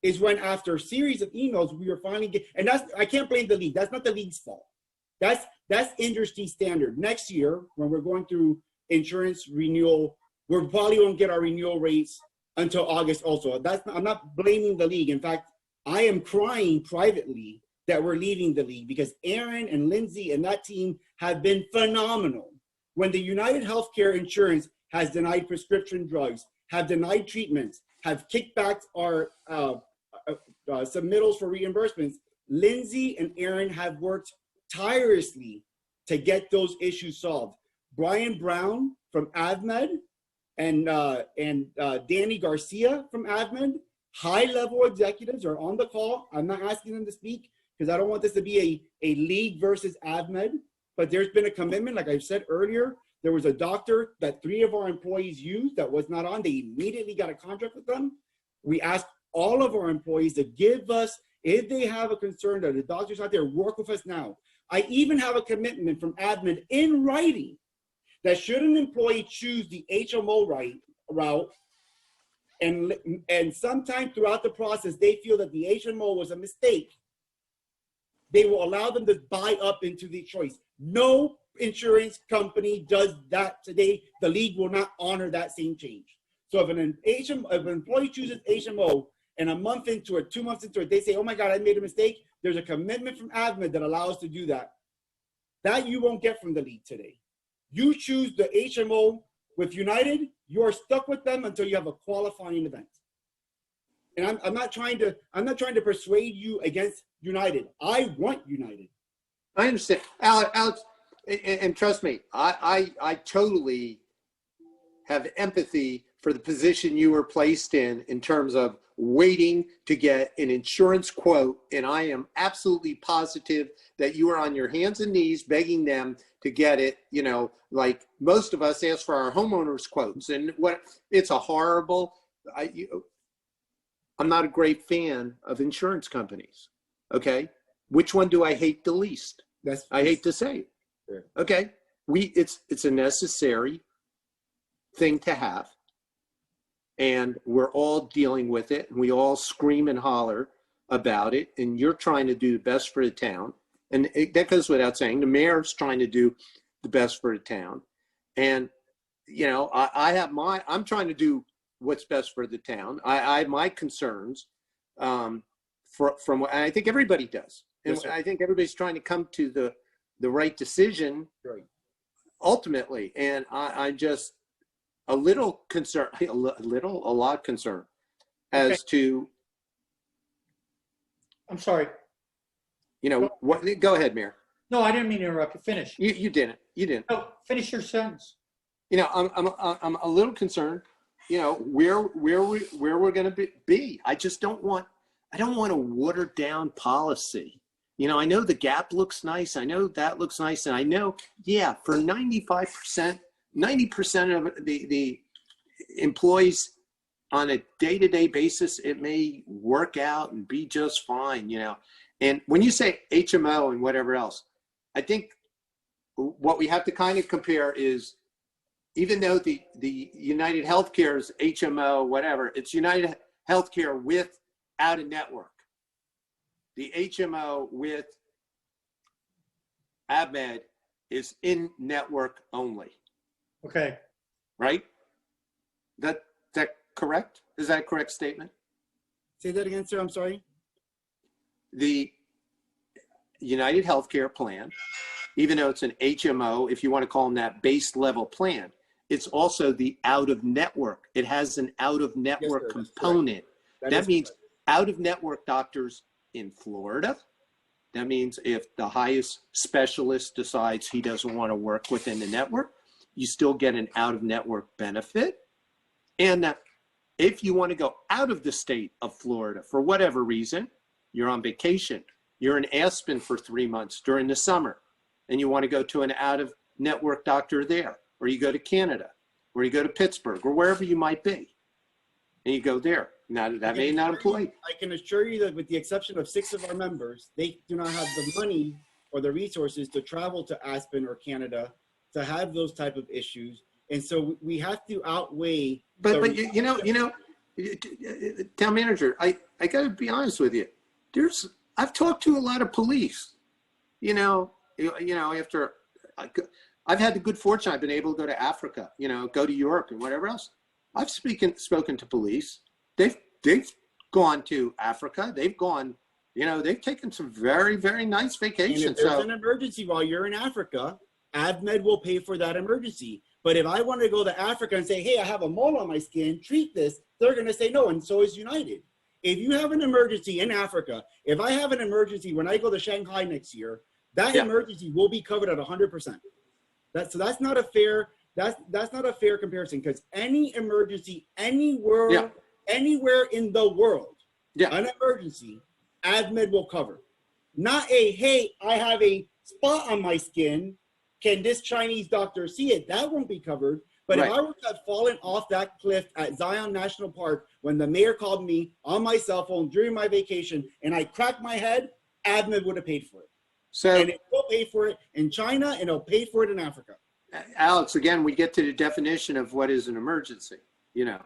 is when, after a series of emails, we were finally and I can't blame the league. That's not the league's fault. That's industry standard. Next year, when we're going through insurance renewal, we probably won't get our renewal rates until August also. I'm not blaming the league. In fact, I am crying privately that we're leaving the league because Aaron and Lindsay and that team have been phenomenal. When the United Healthcare Insurance has denied prescription drugs, have denied treatments, have kicked back our submittals for reimbursements, Lindsay and Aaron have worked tirelessly to get those issues solved. Brian Brown from AvMed and Danny Garcia from AvMed, high-level executives are on the call. I'm not asking them to speak because I don't want this to be a league versus AvMed, but there's been a commitment. Like I said earlier, there was a doctor that 3 of our employees used that was not on. They immediately got a contract with them. We asked all of our employees to give us, if they have a concern that the doctor's out there, work with us now. I even have a commitment from AvMed in writing that should an employee choose the HMO right route, and sometime throughout the process, they feel that the HMO was a mistake, they will allow them to buy up into the choice. No insurance company does that today. The league will not honor that same change. So if if an employee chooses HMO and a month into it, 2 months into it, they say, oh my God, I made a mistake, there's a commitment from AVMED that allows us to do that. That you won't get from the league today. You choose the HMO with United, you're stuck with them until you have a qualifying event. And I'm not trying to persuade you against United. I want United. I understand. Alex, and trust me, I totally have empathy for the position you were placed in terms of waiting to get an insurance quote. And I am absolutely positive that you are on your hands and knees begging them to get it, you know, like most of us ask for our homeowners quotes. And it's a horrible, I'm not a great fan of insurance companies. Okay. Which one do I hate the least? I hate to say it. Sure. Okay. It's a necessary thing to have. And we're all dealing with it. And we all scream and holler about it. And you're trying to do the best for the town. And that goes without saying. The mayor's trying to do the best for the town. And, you know, I'm trying to do what's best for the town. I have my concerns from what I think everybody does. And Yes, sir. I think everybody's trying to come to the right decision ultimately. And I just a little concerned, a lot concerned as to, I'm sorry. you know, what, go ahead, Mayor. No, I didn't mean to interrupt you. Finish. You didn't. No, finish your sentence. You know, I'm a little concerned, you know, where we're going to be. I don't want a watered down policy. You know, I know the gap looks nice. I know that looks nice. And I know, yeah, for 90% of the employees on a day-to-day basis, it may work out and be just fine, you know. And when you say HMO and whatever else, I think what we have to kind of compare is, even though the United Healthcare's HMO, whatever, it's United Healthcare with out of network. The HMO with AVMED is in network only. Okay. Right? That correct? Is that a correct statement? Say that again, sir. I'm sorry. The United Healthcare plan, even though it's an HMO, if you want to call them that base level plan, it's also the out of network. It has an out of network Yes, sir, that's component. That That is means correct. out of network doctors in Florida. That means if the highest specialist decides he doesn't want to work within the network, you still get an out of network benefit. And if you want to go out of the state of Florida for whatever reason, you're on vacation, you're in Aspen for 3 months during the summer, and you want to go to an out of network doctor there, or you go to Canada, or you go to Pittsburgh, or wherever you might be, and you go there. Now, that may not apply. I can assure you that with the exception of 6 of our members, they do not have the money or the resources to travel to Aspen or Canada to have those type of issues. And so we have to outweigh. But you know, town manager, I got to be honest with you. I've talked to a lot of police. You know, after I've had the good fortune, I've been able to go to Africa. You know, go to Europe and whatever else. I've spoken to police. They've gone to Africa. They've gone. You know, they've taken some very, very nice vacations. And if there's an emergency while you're in Africa, AVMED will pay for that emergency. But if I want to go to Africa and say, hey, I have a mole on my skin, treat this, they're going to say no, and so is United. If you have an emergency in Africa, if I have an emergency when I go to Shanghai next year, that emergency will be covered at 100%. So that's not a fair, that's not a fair comparison, because any emergency anywhere in the world, an emergency, AVMED will cover. Not a, hey, I have a spot on my skin, can this Chinese doctor see it? That won't be covered. But if I were to have fallen off that cliff at Zion National Park when the mayor called me on my cell phone during my vacation and I cracked my head, AVMED would have paid for it. And it will pay for it in China and it'll pay for it in Africa. Alex, again, we get to the definition of what is an emergency. You know,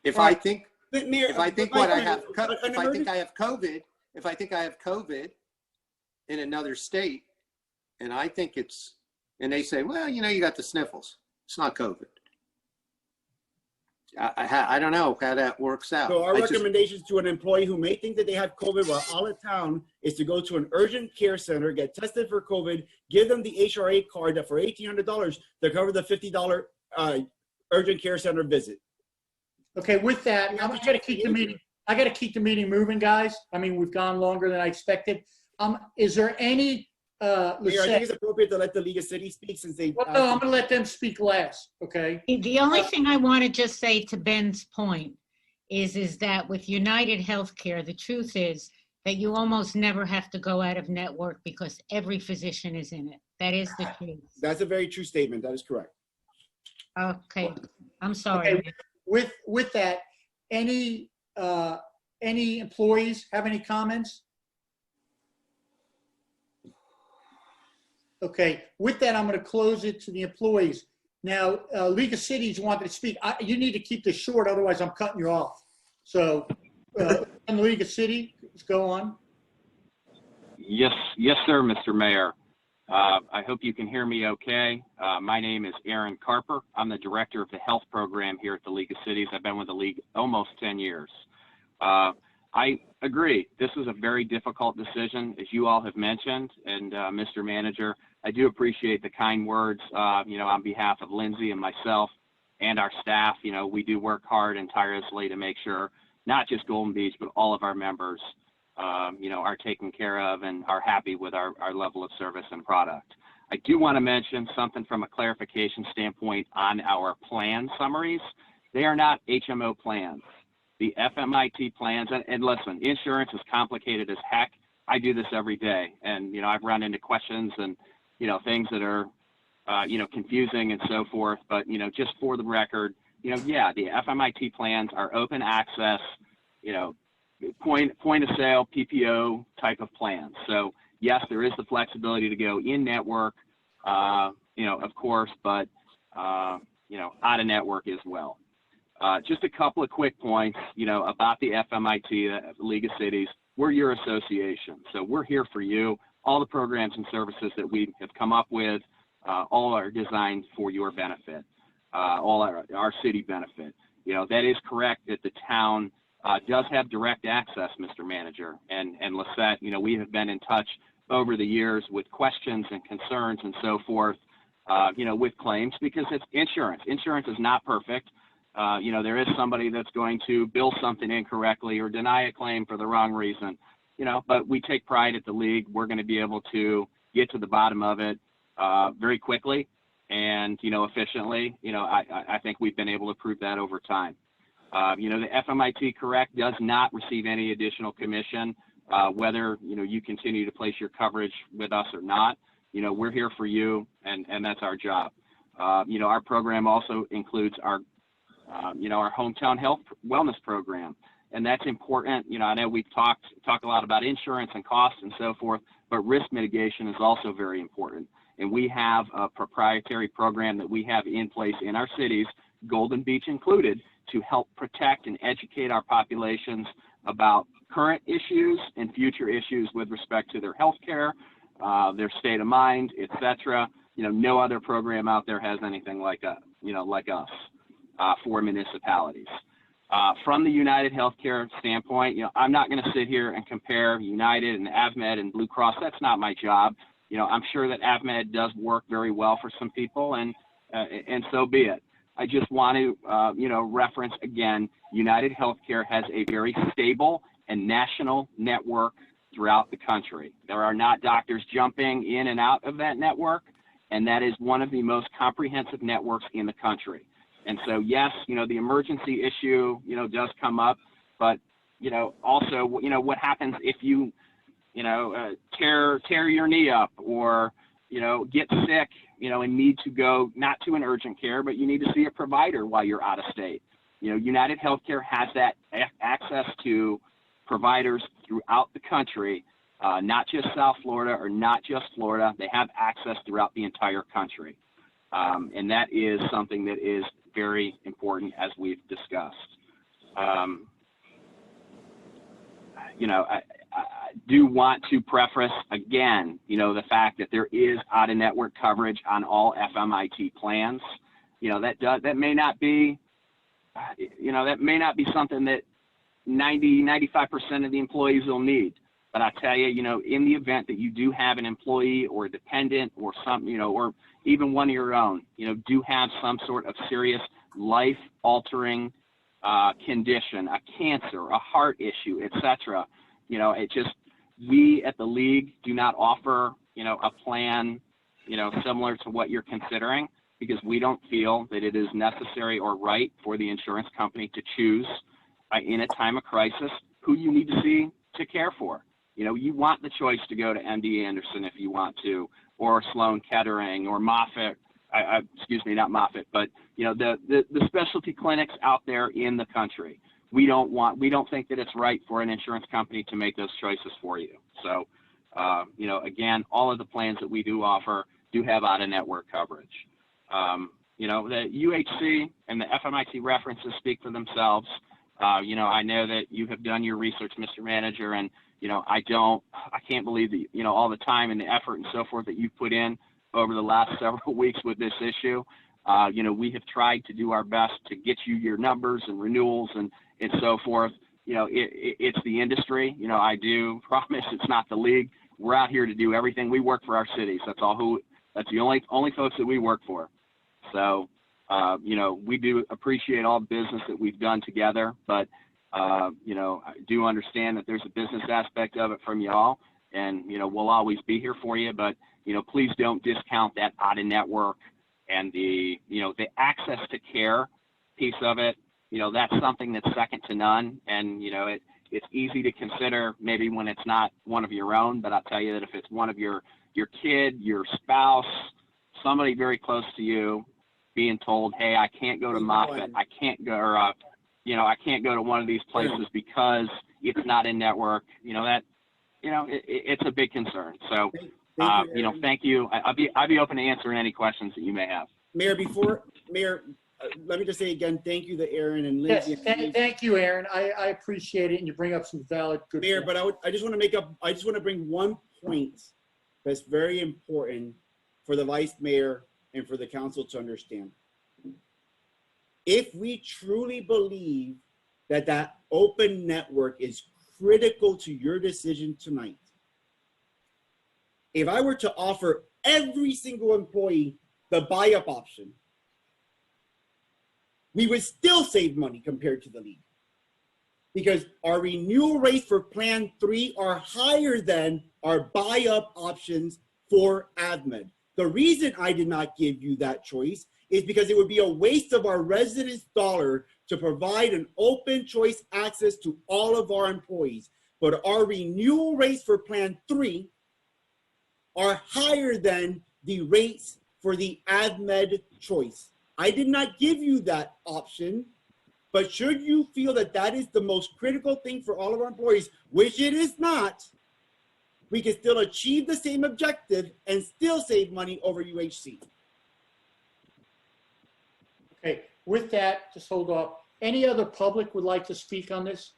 if All I right. think But Mayor, if I think but what I Mayor, have, an if I think emergency- I have COVID, if I think I have COVID in another state, and I think it's, and they say, well, you know, you got the sniffles. It's not COVID. I don't know how that works out. So our I just- recommendations to an employee who may think that they have COVID while out of town is to go to an urgent care center, get tested for COVID, give them the HRA card that for $1,800 to cover the $50 urgent care center visit. Okay, with that, I'm going to keep the meeting. I got to keep the meeting moving, guys. I mean, we've gone longer than I expected. Is there any, Mayor, I think it's appropriate to let the League of Cities speak since they. well, no, I'm going to let them speak last, okay? The only thing I want to just say to Ben's point is that with United Healthcare, the truth is that you almost never have to go out of network because every physician is in it. That is the truth. That's a very true statement. That is correct. Okay, I'm sorry. Okay, with that, any employees have any comments? Okay, with that, I'm going to close it to the employees. Now, League of Cities wanted to speak. You need to keep this short, otherwise I'm cutting you off. So, in the League of Cities, let's go on. Yes, sir, Mr. Mayor. I hope you can hear me okay. My name is Aaron Carper. I'm the director of the health program here at the League of Cities. I've been with the League almost 10 years. I agree. This is a very difficult decision, as you all have mentioned. And Mr. Manager, I do appreciate the kind words, on behalf of Lindsay and myself and our staff. You know, we do work hard and tirelessly to make sure not just Golden Beach, but all of our members are taken care of and are happy with our level of service and product. I do want to mention something from a clarification standpoint on our plan summaries. They are not HMO plans. The FMIT plans, and listen, insurance is complicated as heck. I do this every day, and, I've run into questions and, things that are, confusing and so forth. But, just for the record, the FMIT plans are open access, point of sale, PPO type of plans. So yes, there is the flexibility to go in network, of course, but, out of network as well. Just a couple of quick points, about the FMIT, the League of Cities. We're your association. So we're here for you. All the programs and services that we have come up with, all are designed for your benefit, all our city benefit. That is correct that the town does have direct access, Mr. Manager, and Lisette, we have been in touch over the years with questions and concerns and so forth, with claims, because it's insurance. Insurance is not perfect. There is somebody that's going to bill something incorrectly or deny a claim for the wrong reason, but we take pride at the League. We're going to be able to get to the bottom of it very quickly and, efficiently. I think we've been able to prove that over time. The FMIT Correct does not receive any additional commission, whether, you continue to place your coverage with us or not. We're here for you, and that's our job. Our program also includes our hometown health wellness program, and that's important. I know we've talked a lot about insurance and costs and so forth, but risk mitigation is also very important. And we have a proprietary program that we have in place in our cities, Golden Beach included, to help protect and educate our populations about current issues and future issues with respect to their health care, their state of mind, etc. No other program out there has anything like us, for municipalities. From the United Healthcare standpoint, I'm not going to sit here and compare United and AvMed and Blue Cross. That's not my job. I'm sure that AvMed does work very well for some people, and so be it. I just want to, reference again, United Healthcare has a very stable and national network throughout the country. There are not doctors jumping in and out of that network, and that is one of the most comprehensive networks in the country. And so, yes, the emergency issue, does come up, but, also, what happens if you, tear your knee up or, get sick, and need to go not to an urgent care, but you need to see a provider while you're out of state. United Healthcare has that access to providers throughout the country, not just South Florida or not just Florida. They have access throughout the entire country. And that is something that is very important, as we've discussed. I do want to preface again, the fact that there is out-of-network coverage on all FMIT plans. That may not be, something that 95% of the employees will need. But I tell you, in the event that you do have an employee or a dependent or or even one of your own, do have some sort of serious life-altering condition, a cancer, a heart issue, etc. We at the league do not offer, a plan, similar to what you're considering, because we don't feel that it is necessary or right for the insurance company to choose in a time of crisis who you need to see to care for. You want the choice to go to MD Anderson if you want to, or Sloan Kettering, or Moffitt. Excuse me, not Moffitt, but the specialty clinics out there in the country. We don't think that it's right for an insurance company to make those choices for you. So, again, all of the plans that we do offer do have out-of-network coverage. The UHC and the FMIT references speak for themselves. I know that you have done your research, Mr. Manager, and I can't believe that all the time and the effort and so forth that you've put in over the last several weeks with this issue. We have tried to do our best to get you your numbers and renewals and so forth. It's the industry. I do promise it's not the league. We're out here to do everything. We work for our cities. That's the only folks that we work for. So, we do appreciate all the business that we've done together, but, I do understand that there's a business aspect of it from y'all, and, we'll always be here for you, but, please don't discount that out-of-network and the access to care piece of it. That's something that's second to none. And, it's easy to consider maybe when it's not one of your own, but I'll tell you that if it's one of your kid, your spouse, somebody very close to you being told, hey, I can't go to Moffitt, I can't go, or, I can't go to one of these places because it's not in network, it's a big concern. So, thank you. I'll be open to answering any questions that you may have. Mayor, let me just say again, thank you to Aaron and Lindsay. Yes, thank you, Aaron. I appreciate it, and you bring up some valid good Mayor, points. but I just want to bring one point that's very important for the vice mayor and for the council to understand. If we truly believe that open network is critical to your decision tonight, if I were to offer every single employee the buy-up option, we would still save money compared to the league, because our renewal rates for Plan 3 are higher than our buy-up options for AvMed. The reason I did not give you that choice is because it would be a waste of our residents' dollar to provide an open choice access to all of our employees. But our renewal rates for Plan 3 are higher than the rates for the AvMed choice. I did not give you that option, but should you feel that that is the most critical thing for all of our employees, which it is not, we can still achieve the same objective and still save money over UHC. Okay, with that, just hold off. Any other public would like to speak on this?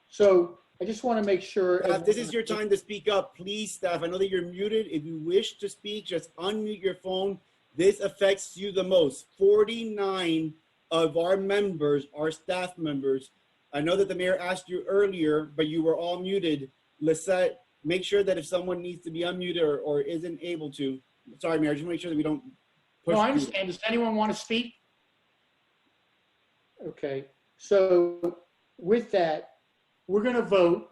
So I just want to make sure. Staff, this is your time to speak up. Please, staff, I know that you're muted. If you wish to speak, just unmute your phone. This affects you the most. 49 of our members are staff members. I know that the mayor asked you earlier, but you were all muted. Lisette, make sure that if someone needs to be unmuted or isn't able to, sorry, Mayor, just make sure that we don't push. No, I understand. Does anyone want to speak? Okay, so with that, we're going to vote,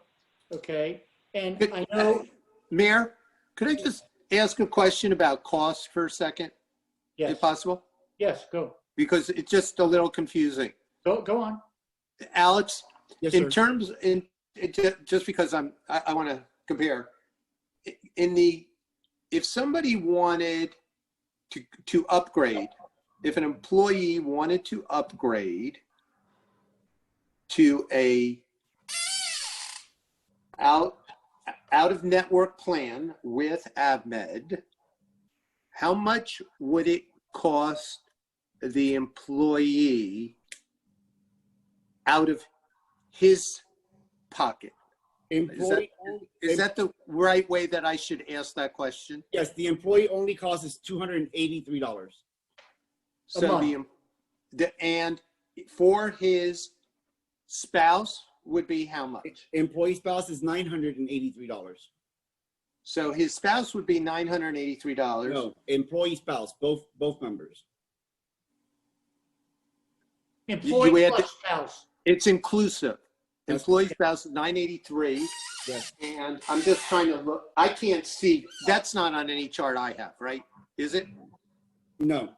okay? And I know. Mayor, could I just ask a question about cost for a second? Yes. If possible? Yes, go. Because it's just a little confusing. Go on. Alex, Yes, in sir. terms, just because I want to compare, if somebody wanted to upgrade, if an employee wanted to upgrade to a out of network plan with AvMed, how much would it cost the employee out of his pocket? Employee only, Is that the right way that I should ask that question? yes, the employee only cost is $283. So and for his spouse would be how much? Employee spouse is $983. So his spouse would be $983. No, employee spouse, both members. Employee add plus spouse. It's inclusive. That's- Employee spouse is $983. Yes. And I'm just trying to look. I can't see. That's not on any chart I have, right? Is it? No,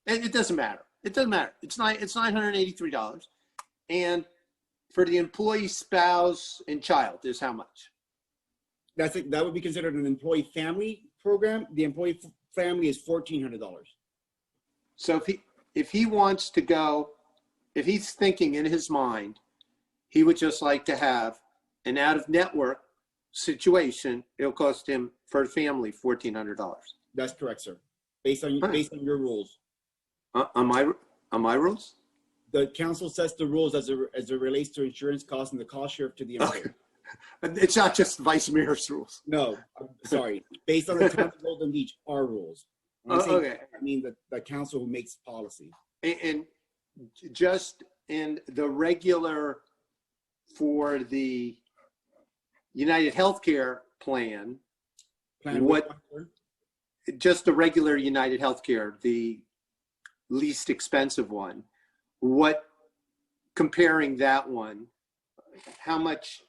It doesn't matter. It doesn't matter. It's $983. And for the employee spouse and child is how much? that would be considered an employee family program. The employee family is $1,400. So if he wants to go, if he's thinking in his mind, he would just like to have an out-of-network situation, it'll cost him for the family $1,400. That's correct, sir. Based on your rules. On my rules? The council sets the rules as it relates to insurance costs and the cost share to the employee. Okay. It's not just Vice Mayor's rules. No, I'm sorry. Based on the town of Golden Beach, our rules. When I say Okay. I mean the council who makes policy. And just in the regular for the United Healthcare plan, just the regular United Healthcare, the least expensive one, comparing that one, how much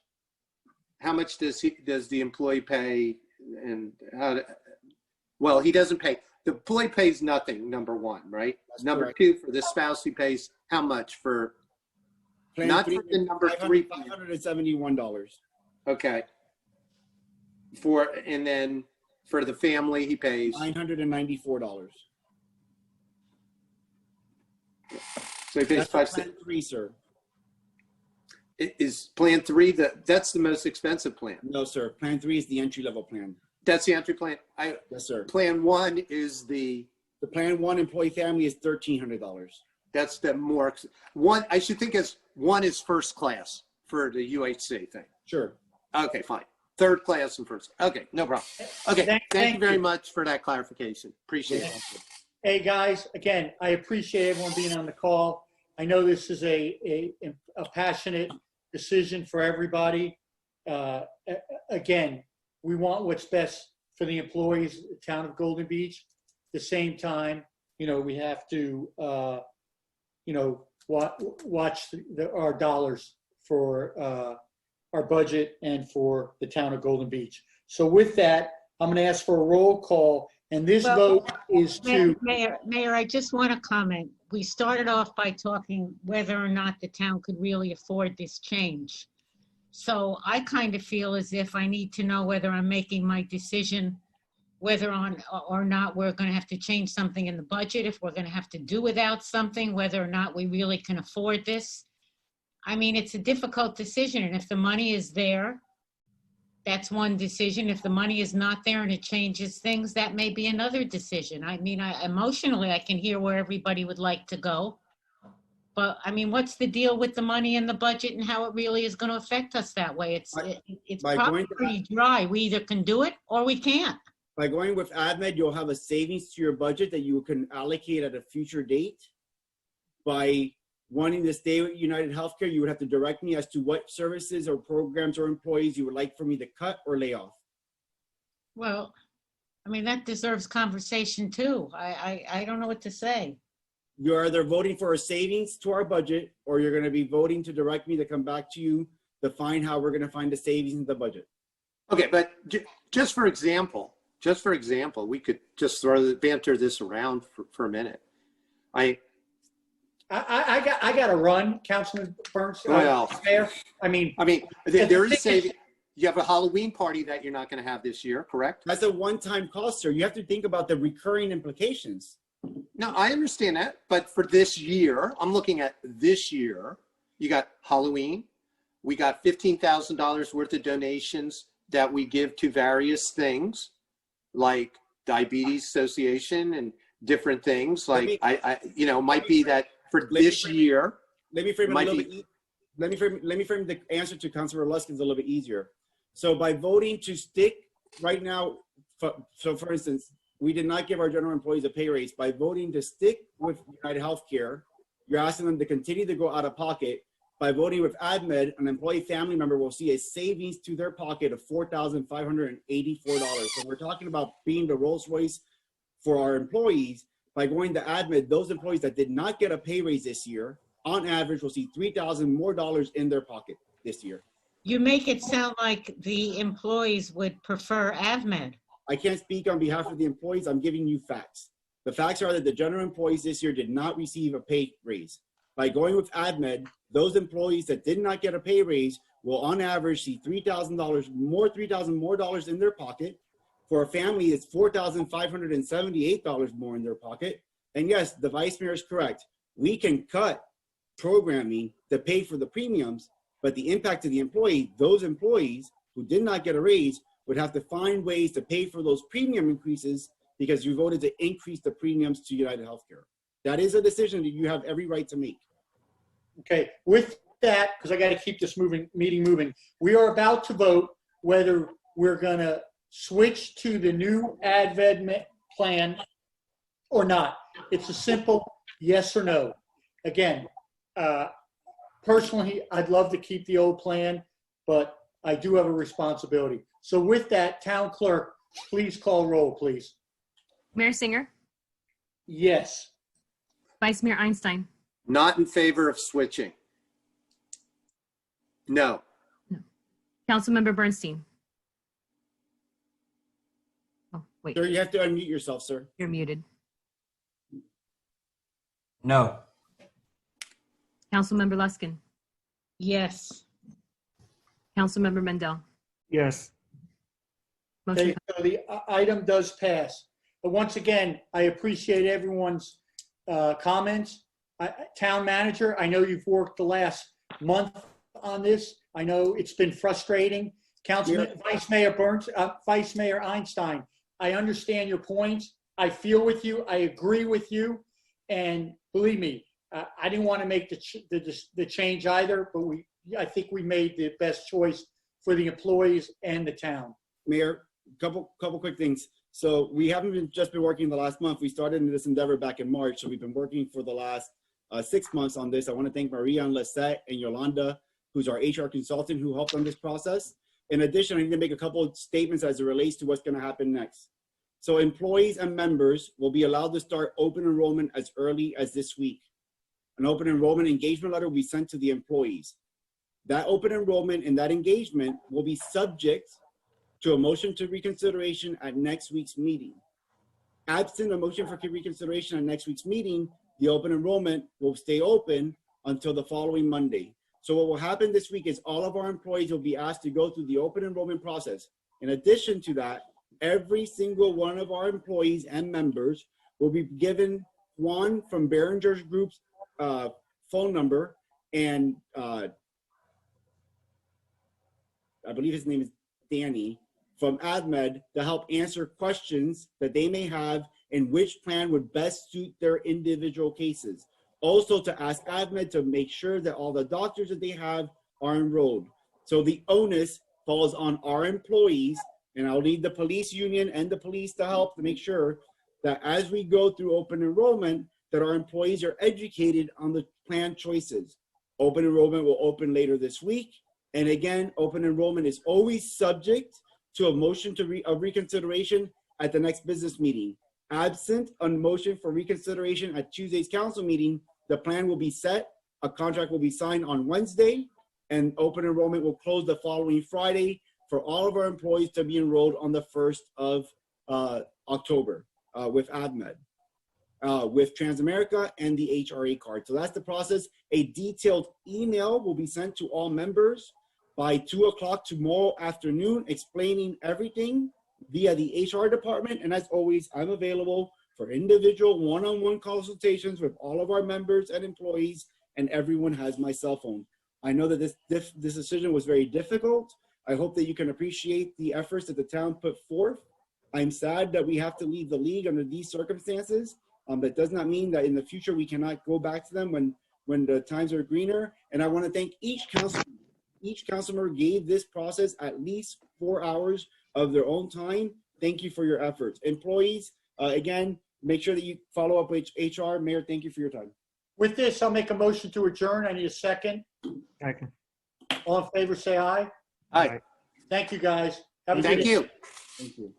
does the employee pay, and well, he doesn't pay. The employee pays nothing, number one, right? That's number correct. two, for the spouse, he pays how much for, Plan not three, for the number three plan. $571. Okay. And then for the family, he pays, $994. so he pays That's for plan 3, sir. Is plan three, that's the most expensive plan? No, sir. Plan 3 is the entry level plan. That's the entry plan? Yes, sir. Plan one is the plan 1 employee family is $1,300. that's the more, one, I should think as one is first class for the UHC thing. Sure. Okay, fine. Third class and first. Okay, no problem. Okay, thank you very much for that clarification. Appreciate it. Hey, guys, again, I appreciate everyone being on the call. I know this is a passionate decision for everybody. Again, we want what's best for the employees of the town of Golden Beach. At the same time, we have to, watch our dollars for our budget and for the town of Golden Beach. So with that, I'm going to ask for a roll call, and this vote is to. Mayor, I just want to comment. We started off by talking whether or not the town could really afford this change. So I kind of feel as if I need to know whether I'm making my decision, whether or not we're going to have to change something in the budget, if we're going to have to do without something, whether or not we really can afford this. I mean, it's a difficult decision, and if the money is there, that's one decision. If the money is not there and it changes things, that may be another decision. I mean, emotionally, I can hear where everybody would like to go. But I mean, what's the deal with the money in the budget and how it really is going to affect us that way? It's probably pretty dry. We either can do it or we can't. By going with AdMed, you'll have a savings to your budget that you can allocate at a future date. By wanting to stay with United Healthcare, you would have to direct me as to what services or programs or employees you would like for me to cut or lay off. Well, I mean, that deserves conversation too. I don't know what to say. You're either voting for a savings to our budget, or you're going to be voting to direct me to come back to you to find how we're going to find the savings in the budget. Okay, but just for example, we could just banter this around for a minute. I got to run, Councilman Bernstein. Well, Mayor. I mean, there is saving. You have a Halloween party that you're not going to have this year, correct? That's a one-time cost, sir. You have to think about the recurring implications. No, I understand that, but for this year, I'm looking at this year. You got Halloween. We got $15,000 worth of donations that we give to various things, like Diabetes Association and different things. Let Like me- might be that for this year, Let me frame it a Might little be- bit. Let me frame the answer to Councilor Luskins a little bit easier. So by voting to stick right now, so for instance, we did not give our general employees a pay raise. By voting to stick with United Healthcare, you're asking them to continue to go out of pocket. By voting with AdMed, an employee family member will see a savings to their pocket of $4,584. So we're talking about being the Rolls Royce for our employees. By going to AdMed, those employees that did not get a pay raise this year, on average, will see $3,000 more in their pocket this year. You make it sound like the employees would prefer AvMed. I can't speak on behalf of the employees. I'm giving you facts. The facts are that the general employees this year did not receive a pay raise. By going with AdMed, those employees that did not get a pay raise will on average see $3,000 more in their pocket. For a family, it's $4,578 more in their pocket. And yes, the vice mayor is correct. We can cut programming to pay for the premiums, but the impact to the employee, those employees who did not get a raise would have to find ways to pay for those premium increases because you voted to increase the premiums to United Healthcare. That is a decision that you have every right to make. Okay, with that, because I got to keep this meeting moving, we are about to vote whether we're going to switch to the new AdVed plan or not. It's a simple yes or no. Again, personally, I'd love to keep the old plan, but I do have a responsibility. So with that, Town Clerk, please call roll, please. Mayor Singer, Yes. Vice Mayor Einstein, not in favor of switching. No. Councilmember Bernstein. Oh, wait, Sir, you have to unmute yourself, sir. you're muted. No. Councilmember Luskin, Yes. Councilmember Mendel. Yes. Motion Okay, so the item does pass. But once again, I appreciate everyone's comments. Town Manager, I know you've worked the last month on this. I know it's been frustrating. Vice Mayor Einstein, I understand your points. I feel with you. I agree with you. And believe me, I didn't want to make the change either, but I think we made the best choice for the employees and the town. Mayor, couple quick things. So we haven't just been working the last month. We started in this endeavor back in March. So we've been working for the last 6 months on this. I want to thank Maria and Lisette and Yolanda, who's our HR consultant, who helped on this process. In addition, I need to make a couple of statements as it relates to what's going to happen next. So employees and members will be allowed to start open enrollment as early as this week. An open enrollment engagement letter will be sent to the employees. That open enrollment and that engagement will be subject to a motion to reconsideration at next week's meeting. Absent a motion for reconsideration at next week's meeting, the open enrollment will stay open until the following Monday. So what will happen this week is all of our employees will be asked to go through the open enrollment process. In addition to that, every single one of our employees and members will be given Juan from Behringer's Group's phone number, and I believe his name is Danny, from AdMed to help answer questions that they may have and which plan would best suit their individual cases. Also to ask AdMed to make sure that all the doctors that they have are enrolled. So the onus falls on our employees, and I'll need the police union and the police to help to make sure that as we go through open enrollment, that our employees are educated on the plan choices. Open enrollment will open later this week. And again, open enrollment is always subject to a motion of reconsideration at the next business meeting. Absent a motion for reconsideration at Tuesday's council meeting, the plan will be set, a contract will be signed on Wednesday, and open enrollment will close the following Friday for all of our employees to be enrolled on the 1st of October with AdMed, with Transamerica and the HRA card. So that's the process. A detailed email will be sent to all members by 2 o'clock tomorrow afternoon, explaining everything via the HR department. And as always, I'm available for individual one-on-one consultations with all of our members and employees, and everyone has my cell phone. I know that this decision was very difficult. I hope that you can appreciate the efforts that the town put forth. I'm sad that we have to leave the league under these circumstances, That does not mean that in the future we cannot go back to them when the times are greener. And I want to thank each councilor gave this process at least 4 hours of their own time. Thank you for your efforts. Employees, again, make sure that you follow up with HR. Mayor, thank you for your time. With this, I'll make a motion to adjourn. I need a second. Second. All in favor, say aye. Aye. Thank you, guys. Have a good Thank day. you. Thank you.